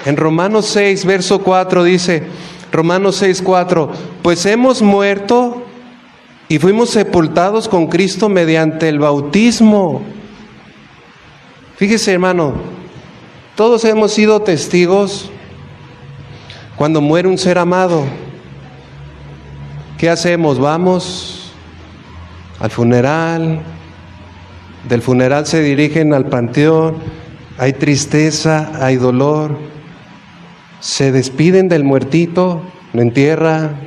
En Romanos 6, verso 4 dice, Romanos 6, 4, pues hemos muerto y fuimos sepultados con Cristo mediante el bautismo. Fíjese, hermano, todos hemos sido testigos cuando muere un ser amado. ¿Qué hacemos? Vamos al funeral, del funeral se dirigen al panteón, hay tristeza, hay dolor, se despiden del muertito, lo entierran.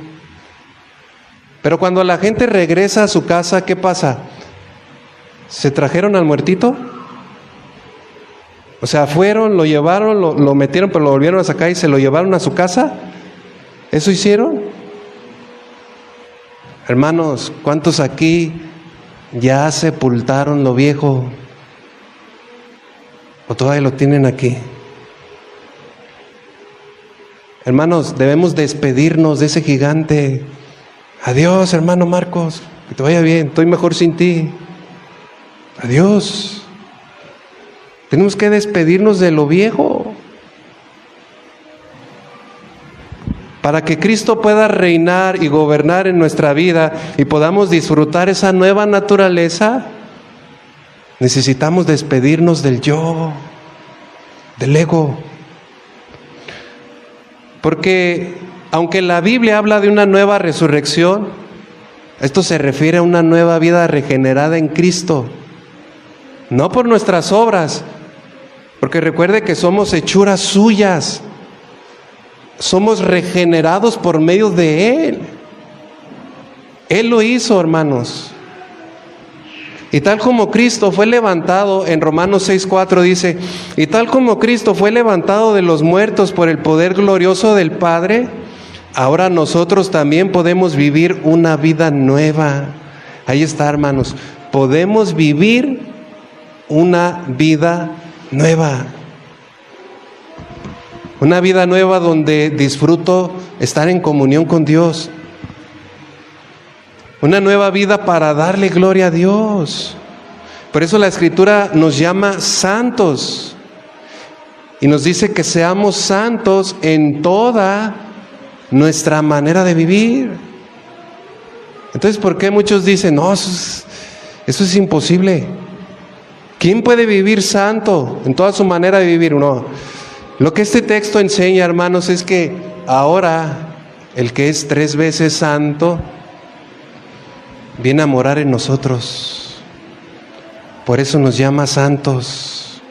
Pero cuando la gente regresa a su casa, ¿qué pasa? ¿Se trajeron al muertito? O sea, fueron, lo llevaron, lo metieron, pero lo volvieron a sacar y se lo llevaron a su casa. ¿Eso hicieron? Hermanos, ¿cuántos aquí ya sepultaron lo viejo? ¿O todavía lo tienen aquí? Hermanos, debemos despedirnos de ese gigante. Adiós, hermano Marcos, que te vaya bien, estoy mejor sin ti. Adiós. Tenemos que despedirnos de lo viejo para que Cristo pueda reinar y gobernar en nuestra vida y podamos disfrutar esa nueva naturaleza. Necesitamos despedirnos del yo, del ego. Porque aunque la Biblia habla de una nueva resurrección, esto se refiere a una nueva vida regenerada en Cristo, no por nuestras obras, porque recuerde que somos hechuras suyas, somos regenerados por medio de Él. Él lo hizo, hermanos. Y tal como Cristo fue levantado, en Romanos 6:4 dice, y tal como Cristo fue levantado de los muertos por el poder glorioso del Padre, ahora nosotros también podemos vivir una vida nueva. Ahí está, hermanos, podemos vivir una vida nueva. Una vida nueva donde disfruto estar en comunión con Dios. Una nueva vida para darle gloria a Dios. Por eso la Escritura nos llama santos. Y nos dice que seamos santos en toda nuestra manera de vivir. Entonces, ¿por qué muchos dicen, no, eso es imposible? ¿Quién puede vivir santo en toda su manera de vivir? No. Lo que este texto enseña, hermanos, es que ahora el que es 3 veces santo viene a morar en nosotros. Por eso nos llama santos.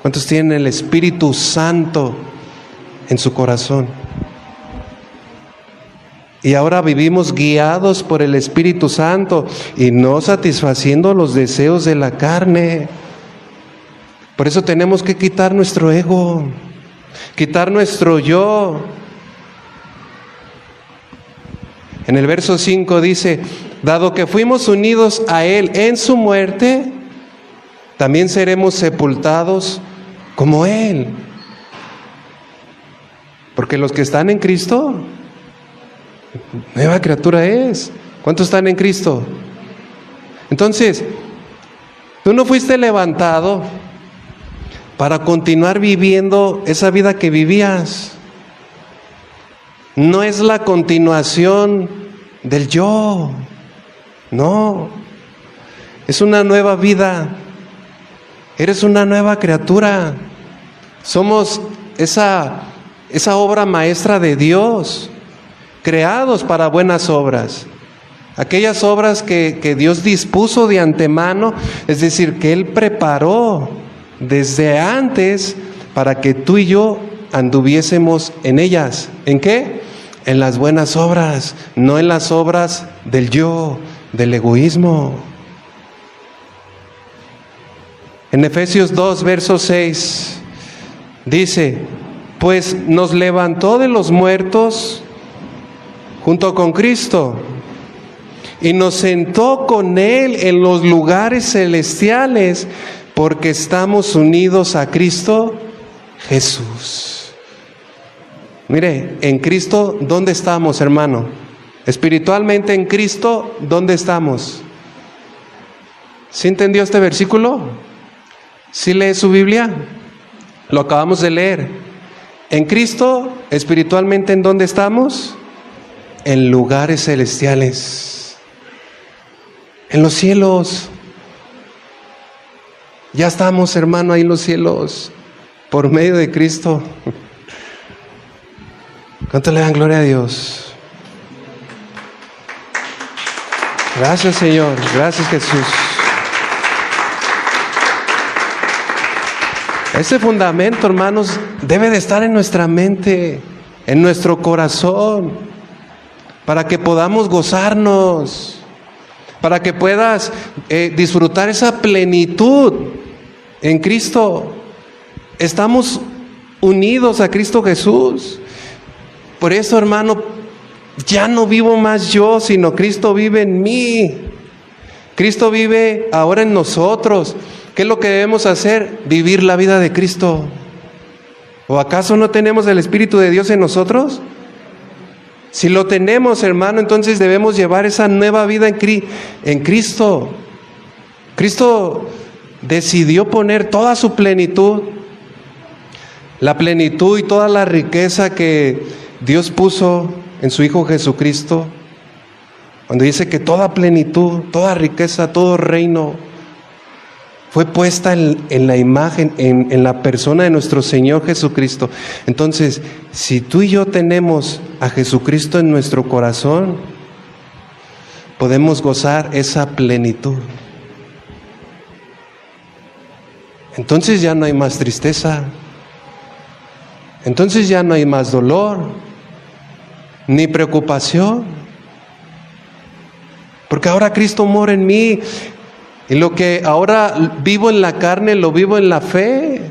¿Cuántos tienen el Espíritu Santo en su corazón? Y ahora vivimos guiados por el Espíritu Santo y no satisfaciendo los deseos de la carne. Por eso tenemos que quitar nuestro ego, quitar nuestro yo. En el verso 5 dice, dado que fuimos unidos a Él en su muerte, también seremos sepultados como Él. Porque los que están en Cristo, nueva criatura es. ¿Cuántos están en Cristo? Entonces, tú no fuiste levantado para continuar viviendo esa vida que vivías. No es la continuación del yo. No. Es una nueva vida. Eres una nueva criatura. Somos esa obra maestra de Dios, creados para buenas obras. Aquellas obras que Dios dispuso de antemano, es decir, que Él preparó desde antes para que tú y yo anduviésemos en ellas. ¿En qué? En las buenas obras, no en las obras del yo, del egoísmo. En Efesios 2, verso 6, dice: pues nos levantó de los muertos junto con Cristo y nos sentó con Él en los lugares celestiales, porque estamos unidos a Cristo Jesús. Mire, en Cristo, ¿dónde estamos, hermano? Espiritualmente en Cristo, ¿dónde estamos? ¿Sí entendió este versículo? ¿Sí lee su Biblia? Lo acabamos de leer. En Cristo, espiritualmente, ¿en dónde estamos? En lugares celestiales, en los cielos. Ya estamos, hermano, ahí en los cielos, por medio de Cristo. ¿Cuánto le dan gloria a Dios? Gracias, Señor. Gracias, Jesús. Ese fundamento, hermanos, debe de estar en nuestra mente, en nuestro corazón, para que podamos gozarnos, para que puedas disfrutar esa plenitud en Cristo. Estamos unidos a Cristo Jesús. Por eso, hermano, ya no vivo más yo, sino Cristo vive en mí. Cristo vive ahora en nosotros. ¿Qué es lo que debemos hacer? Vivir la vida de Cristo. ¿O acaso no tenemos el Espíritu de Dios en nosotros? Si lo tenemos, hermano, entonces debemos llevar esa nueva vida en Cristo. Cristo decidió poner toda su plenitud, la plenitud y toda la riqueza que Dios puso en su Hijo Jesucristo. Cuando dice que toda plenitud, toda riqueza, todo reino fue puesta en la imagen, en la persona de nuestro Señor Jesucristo. Entonces, si tú y yo tenemos a Jesucristo en nuestro corazón, podemos gozar esa plenitud. Entonces ya no hay más tristeza. Entonces ya no hay más dolor, ni preocupación. Porque ahora Cristo mora en mí. Y lo que ahora vivo en la carne, lo vivo en la fe,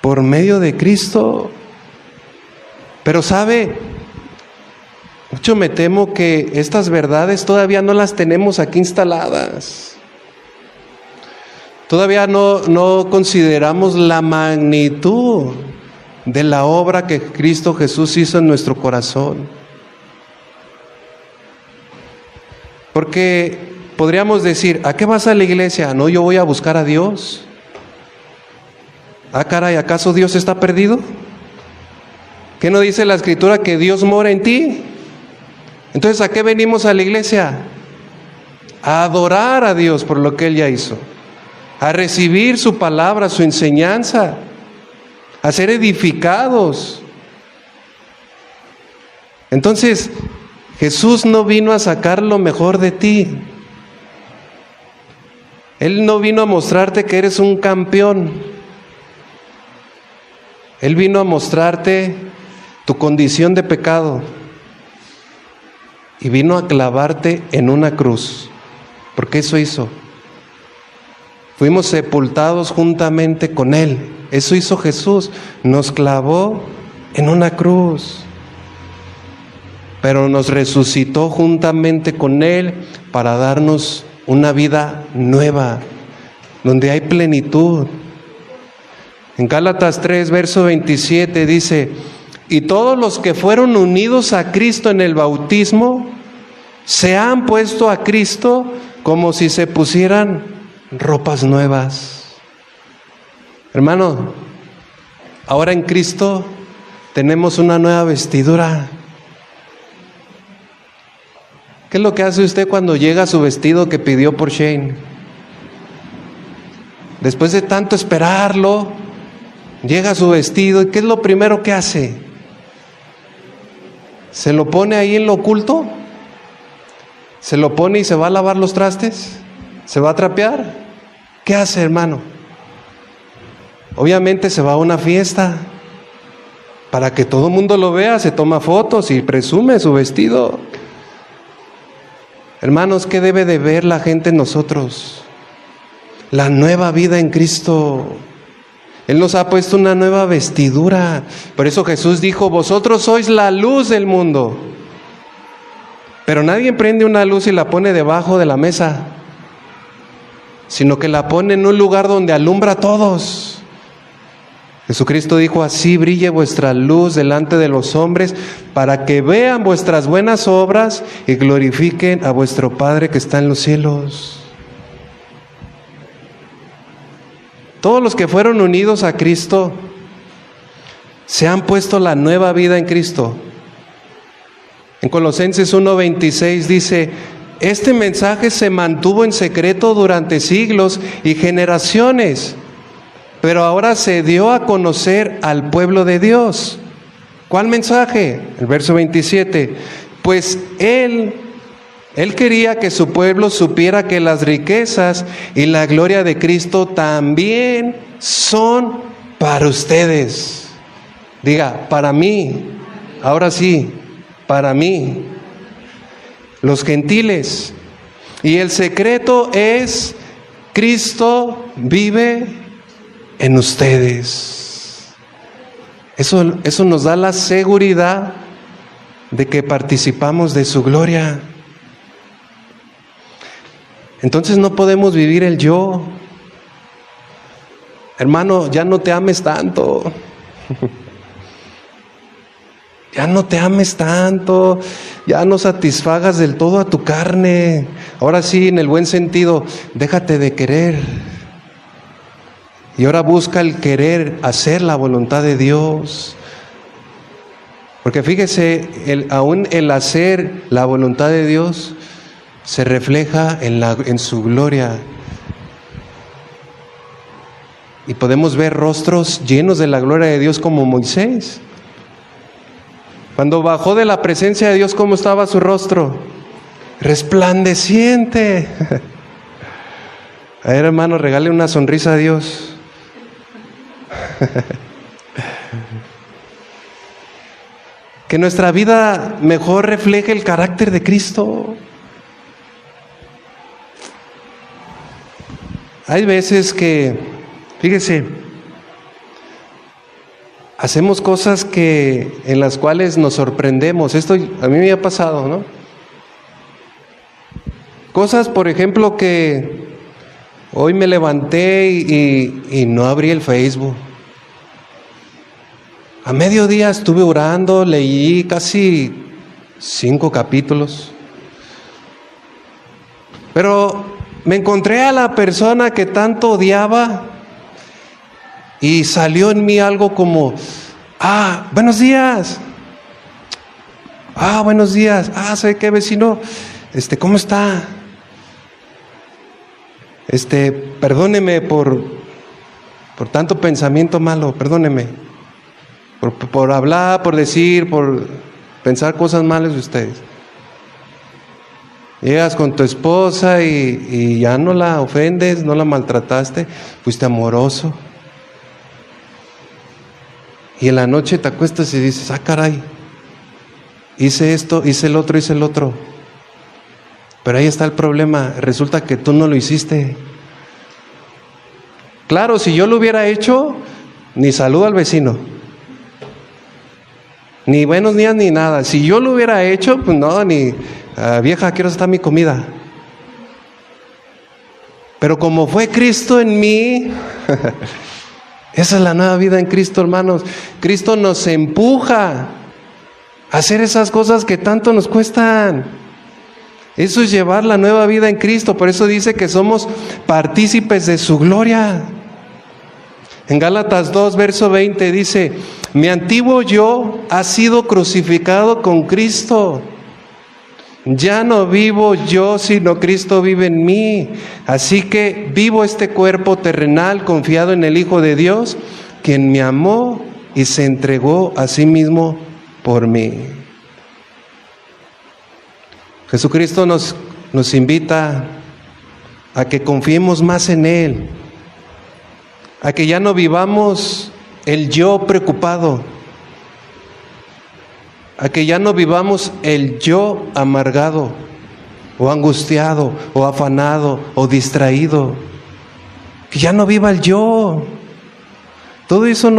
por medio de Cristo. Pero ¿sabe? Mucho me temo que estas verdades todavía no las tenemos aquí instaladas. Todavía no consideramos la magnitud de la obra que Cristo Jesús hizo en nuestro corazón. Porque podríamos decir: ¿a qué vas a la iglesia? No, yo voy a buscar a Dios. Ah, caray, ¿acaso Dios está perdido? ¿Qué no dice la Escritura que Dios mora en ti? Entonces, ¿a qué venimos a la iglesia? A adorar a Dios por lo que Él ya hizo, a recibir su palabra, su enseñanza, a ser edificados. Entonces, Jesús no vino a sacar lo mejor de ti. Él no vino a mostrarte que eres un campeón. Él vino a mostrarte tu condición de pecado. Y vino a clavarte en una cruz. Porque eso hizo. Fuimos sepultados juntamente con Él. Eso hizo Jesús. Nos clavó en una cruz. Pero nos resucitó juntamente con Él para darnos una vida nueva, donde hay plenitud. En Gálatas 3, verso 27 dice: y todos los que fueron unidos a Cristo en el bautismo se han puesto a Cristo como si se pusieran ropas nuevas. Hermano, ahora en Cristo tenemos una nueva vestidura. ¿Qué es lo que hace usted cuando llega su vestido que pidió por Shane? Después de tanto esperarlo, llega su vestido, ¿y qué es lo primero que hace? ¿Se lo pone ahí en lo oculto? ¿Se lo pone y se va a lavar los trastes? ¿Se va a trapear? ¿Qué hace, hermano? Obviamente se va a una fiesta para que todo el mundo lo vea, se toma fotos y presume su vestido. Hermanos, ¿qué debe de ver la gente en nosotros? La nueva vida en Cristo. Él nos ha puesto una nueva vestidura. Por eso Jesús dijo: vosotros sois la luz del mundo. Pero nadie prende una luz y la pone debajo de la mesa, sino que la pone en un lugar donde alumbra a todos. Jesucristo dijo: así brille vuestra luz delante de los hombres, para que vean vuestras buenas obras y glorifiquen a vuestro Padre que está en los cielos. Todos los que fueron unidos a Cristo se han puesto la nueva vida en Cristo. En Colosenses 1:26 dice: este mensaje se mantuvo en secreto durante siglos y generaciones, pero ahora se dio a conocer al pueblo de Dios. ¿Cuál mensaje? El verso 27. Pues Él quería que su pueblo supiera que las riquezas y la gloria de Cristo también son para ustedes. Diga, para mí. Ahora sí, para mí. Los gentiles. Y el secreto es: Cristo vive en ustedes. Eso nos da la seguridad de que participamos de su gloria. Entonces no podemos vivir el yo. Hermano, ya no te ames tanto. Ya no te ames tanto, ya no satisfagas del todo a tu carne. Ahora sí, en el buen sentido, déjate de querer. Y ahora busca el querer hacer la voluntad de Dios. Porque fíjese, aún el hacer la voluntad de Dios se refleja en su gloria. Y podemos ver rostros llenos de la gloria de Dios como Moisés. Cuando bajó de la presencia de Dios, ¿cómo estaba su rostro? Resplandeciente. A ver, hermano, regale una sonrisa a Dios. Que nuestra vida mejor refleje el carácter de Cristo. Hay veces que, fíjese, hacemos cosas en las cuales nos sorprendemos. Esto a mí me ha pasado, ¿no? Cosas, por ejemplo, que hoy me levanté y no abrí el Facebook. A mediodía estuve orando, leí casi 5 capítulos. Pero me encontré a la persona que tanto odiaba. Y salió en mí algo como: buenos días. Buenos días. ¿Sabe qué, vecino? ¿Cómo está? Perdóneme por tanto pensamiento malo, perdóneme. Por hablar, por decir, por pensar cosas malas de ustedes. Llegas con tu esposa y ya no la ofendes, no la maltrataste, fuiste amoroso. Y en la noche te acuestas y dices: caray, hice esto, hice el otro. Pero ahí está el problema, resulta que tú no lo hiciste. Claro, si yo lo hubiera hecho, ni saludo al vecino, ni buenos días, ni nada. Si yo lo hubiera hecho, pues no, ni vieja, quiero estar mi comida. Pero como fue Cristo en mí, esa es la nueva vida en Cristo, hermanos. Cristo nos empuja a hacer esas cosas que tanto nos cuestan. Eso es llevar la nueva vida en Cristo. Por eso dice que somos partícipes de su gloria. En Gálatas 2, verso 20 dice: mi antiguo yo ha sido crucificado con Cristo. Ya no vivo yo, sino Cristo vive en mí. Así que vivo este cuerpo terrenal confiado en el Hijo de Dios, quien me amó y se entregó a sí mismo por mí. Jesucristo nos nos invita a que confiemos más en Él, a que ya no vivamos el yo preocupado, a que ya no vivamos el yo amargado, o angustiado, o afanado, o distraído. Que ya no viva el yo. Todo eso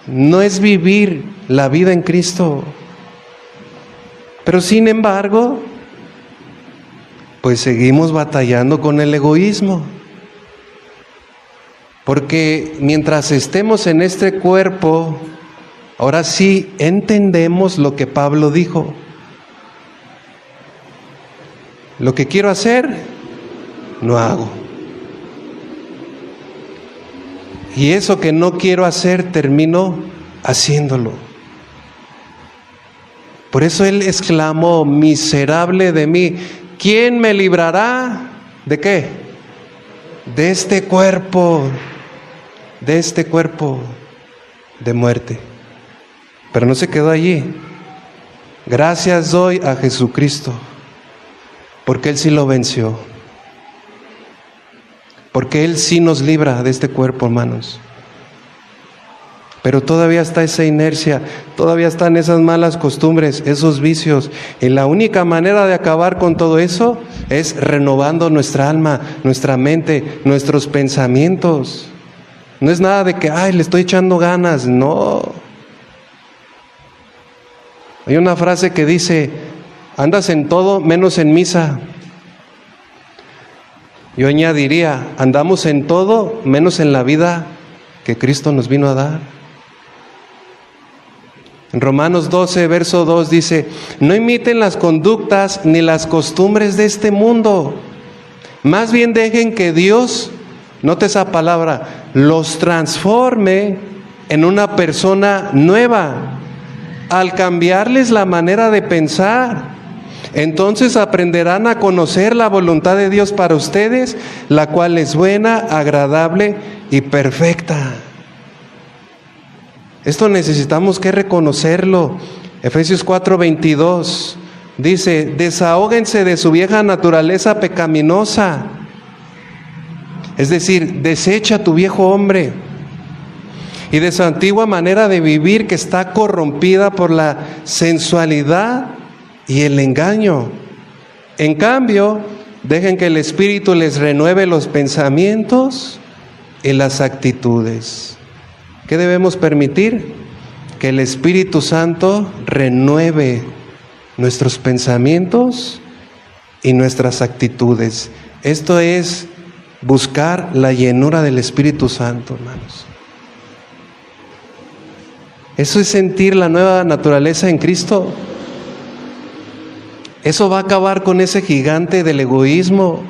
no es vivir la vida en Cristo. Pero sin embargo, pues seguimos batallando con el egoísmo. Porque mientras estemos en este cuerpo, ahora sí entendemos lo que Pablo dijo. Lo que quiero hacer, no hago. Y eso que no quiero hacer, termino haciéndolo. Por eso él exclamó: miserable de mí, ¿quién me librará? ¿De qué? De este cuerpo de muerte. Pero no se quedó allí. Gracias doy a Jesucristo, porque Él sí lo venció. Porque Él sí nos libra de este cuerpo, hermanos. Pero todavía está esa inercia, todavía están esas malas costumbres, esos vicios. Y la única manera de acabar con todo eso es renovando nuestra alma, nuestra mente, nuestros pensamientos. No es nada de que, le estoy echando ganas, no. Hay una frase que dice: andas en todo menos en misa. Yo añadiría: andamos en todo menos en la vida que Cristo nos vino a dar. En Romanos 12, verso 2 dice: no imiten las conductas ni las costumbres de este mundo. Más bien dejen que Dios, note esa palabra, los transforme en una persona nueva, al cambiarles la manera de pensar. Entonces aprenderán a conocer la voluntad de Dios para ustedes, la cual es buena, agradable y perfecta. Esto necesitamos que reconocerlo. Efesios 4:22 dice: desahóguense de su vieja naturaleza pecaminosa. Es decir, desecha tu viejo hombre y de su antigua manera de vivir, que está corrompida por la sensualidad y el engaño. En cambio, dejen que el Espíritu les renueve los pensamientos y las actitudes. ¿Qué debemos permitir? Que el Espíritu Santo renueve nuestros pensamientos y nuestras actitudes. Esto es buscar la llenura del Espíritu Santo, hermanos. Eso es sentir la nueva naturaleza en Cristo. Eso va a acabar con ese gigante del egoísmo.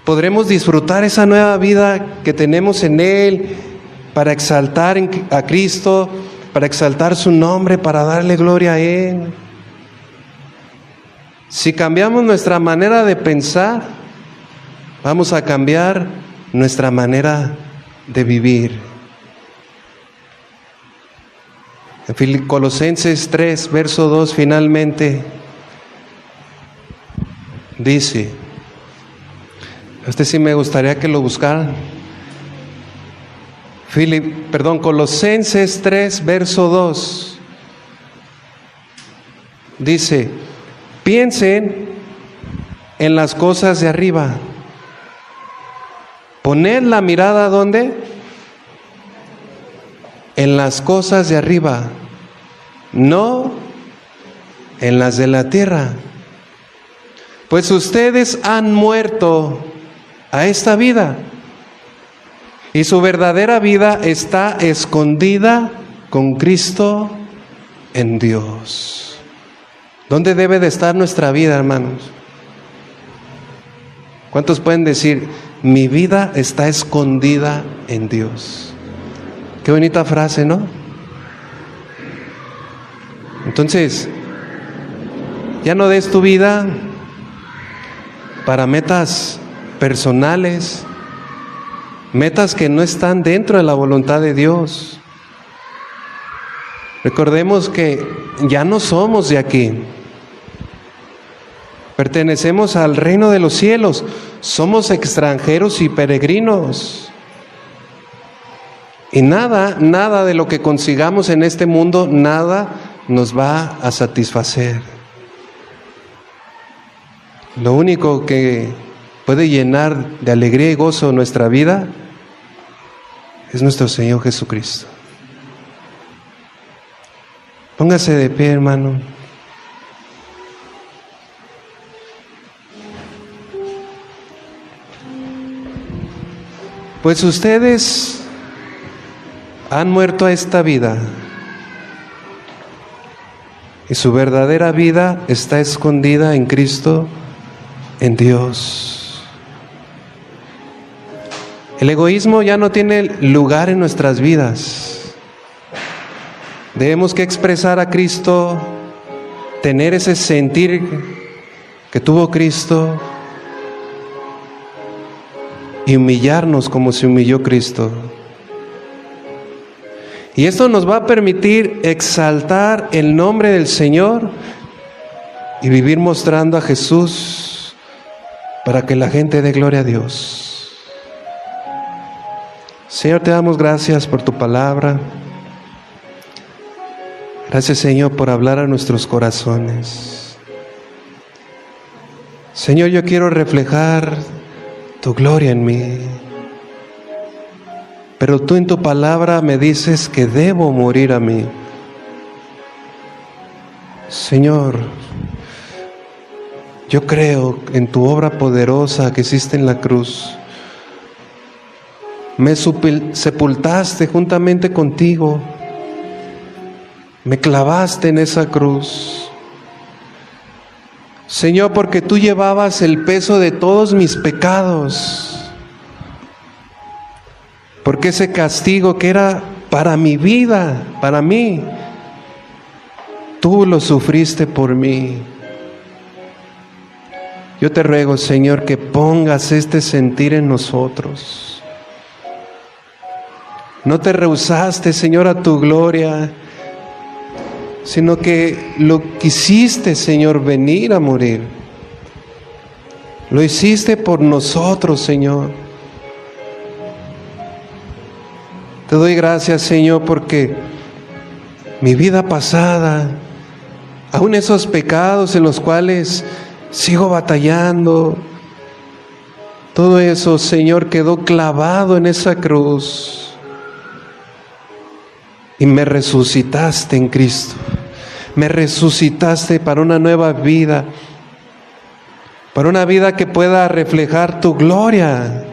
Podremos disfrutar esa nueva vida que tenemos en Él para exaltar a Cristo, para exaltar su nombre, para darle gloria a Él. Si cambiamos nuestra manera de pensar, vamos a cambiar nuestra manera de vivir. En Colosenses 3, verso 2, finalmente dice, sí me gustaría que lo buscaran. Colosenses 3, verso 2 dice: piensen en las cosas de arriba. Poned la mirada, ¿dónde? En las cosas de arriba, no en las de la tierra. Pues ustedes han muerto a esta vida, y su verdadera vida está escondida con Cristo en Dios. ¿Dónde debe de estar nuestra vida, hermanos? ¿Cuántos pueden decir: mi vida está escondida en Dios? Qué bonita frase, ¿no? Entonces, ya no des tu vida para metas personales, metas que no están dentro de la voluntad de Dios. Recordemos que ya no somos de aquí. Pertenecemos al reino de los cielos. Somos extranjeros y peregrinos. Y nada de lo que consigamos en este mundo, nada nos va a satisfacer. Lo único que puede llenar de alegría y gozo nuestra vida es nuestro Señor Jesucristo. Póngase de pie, hermano. Pues ustedes han muerto a esta vida y su verdadera vida está escondida en Cristo, en Dios. El egoísmo ya no tiene lugar en nuestras vidas. Debemos que expresar a Cristo, tener ese sentir que tuvo Cristo y humillarnos como se humilló Cristo. Y esto nos va a permitir exaltar el nombre del Señor y vivir mostrando a Jesús para que la gente dé gloria a Dios. Señor, te damos gracias por tu palabra. Gracias, Señor, por hablar a nuestros corazones. Señor, yo quiero reflejar tu gloria en mí. Pero tú en tu palabra me dices que debo morir a mí. Señor, yo creo en tu obra poderosa que hiciste en la cruz. Me sepultaste juntamente contigo. Me clavaste en esa cruz. Señor, porque tú llevabas el peso de todos mis pecados. Porque ese castigo que era para mi vida, para mí, tú lo sufriste por mí. Yo te ruego, Señor, que pongas este sentir en nosotros. No te rehusaste, Señor, a tu gloria, sino que lo quisiste, Señor, venir a morir. Lo hiciste por nosotros, Señor. Te doy gracias, Señor, porque mi vida pasada, aún esos pecados en los cuales sigo batallando, todo eso, Señor, quedó clavado en esa cruz. Y me resucitaste en Cristo. Me resucitaste para una nueva vida, para una vida que pueda reflejar tu gloria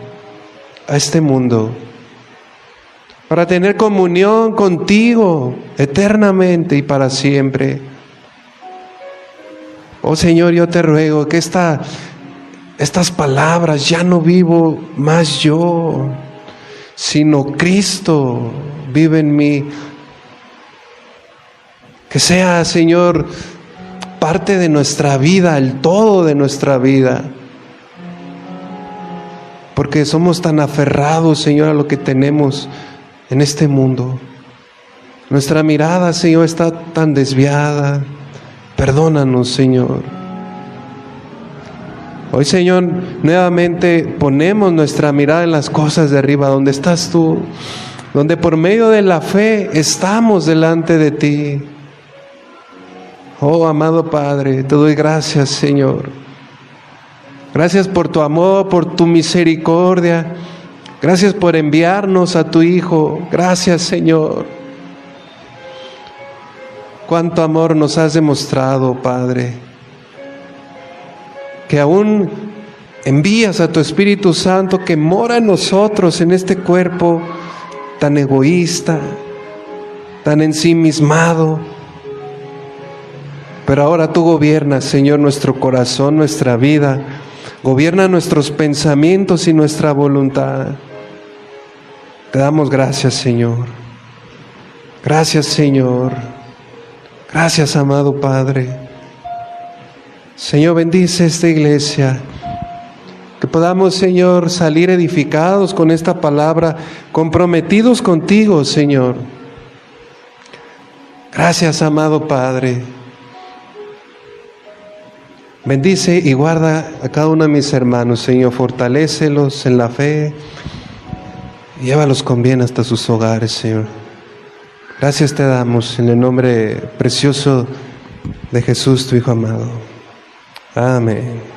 a este mundo, para tener comunión contigo eternamente y para siempre. Oh Señor, yo te ruego que estas palabras, ya no vivo más yo, sino Cristo vive en mí. Que sea, Señor, parte de nuestra vida, el todo de nuestra vida. Porque somos tan aferrados, Señor, a lo que tenemos en este mundo. Nuestra mirada, Señor, está tan desviada. Perdónanos, Señor. Hoy, Señor, nuevamente ponemos nuestra mirada en las cosas de arriba, donde estás tú, donde por medio de la fe estamos delante de ti. Oh, amado Padre, te doy gracias, Señor. Gracias por tu amor, por tu misericordia. Gracias por enviarnos a tu Hijo. Gracias, Señor. Cuánto amor nos has demostrado, Padre. Que aún envías a tu Espíritu Santo que mora en nosotros, en este cuerpo tan egoísta, tan ensimismado. Pero ahora tú gobiernas, Señor, nuestro corazón, nuestra vida. Gobierna nuestros pensamientos y nuestra voluntad. Te damos gracias, Señor. Gracias, Señor. Gracias, amado Padre. Señor, bendice esta iglesia. Que podamos, Señor, salir edificados con esta palabra, comprometidos contigo, Señor. Gracias, amado Padre. Bendice y guarda a cada uno de mis hermanos, Señor. Fortalécelos en la fe. Llévalos con bien hasta sus hogares, Señor. Gracias te damos en el nombre precioso de Jesús, tu Hijo amado. Amén.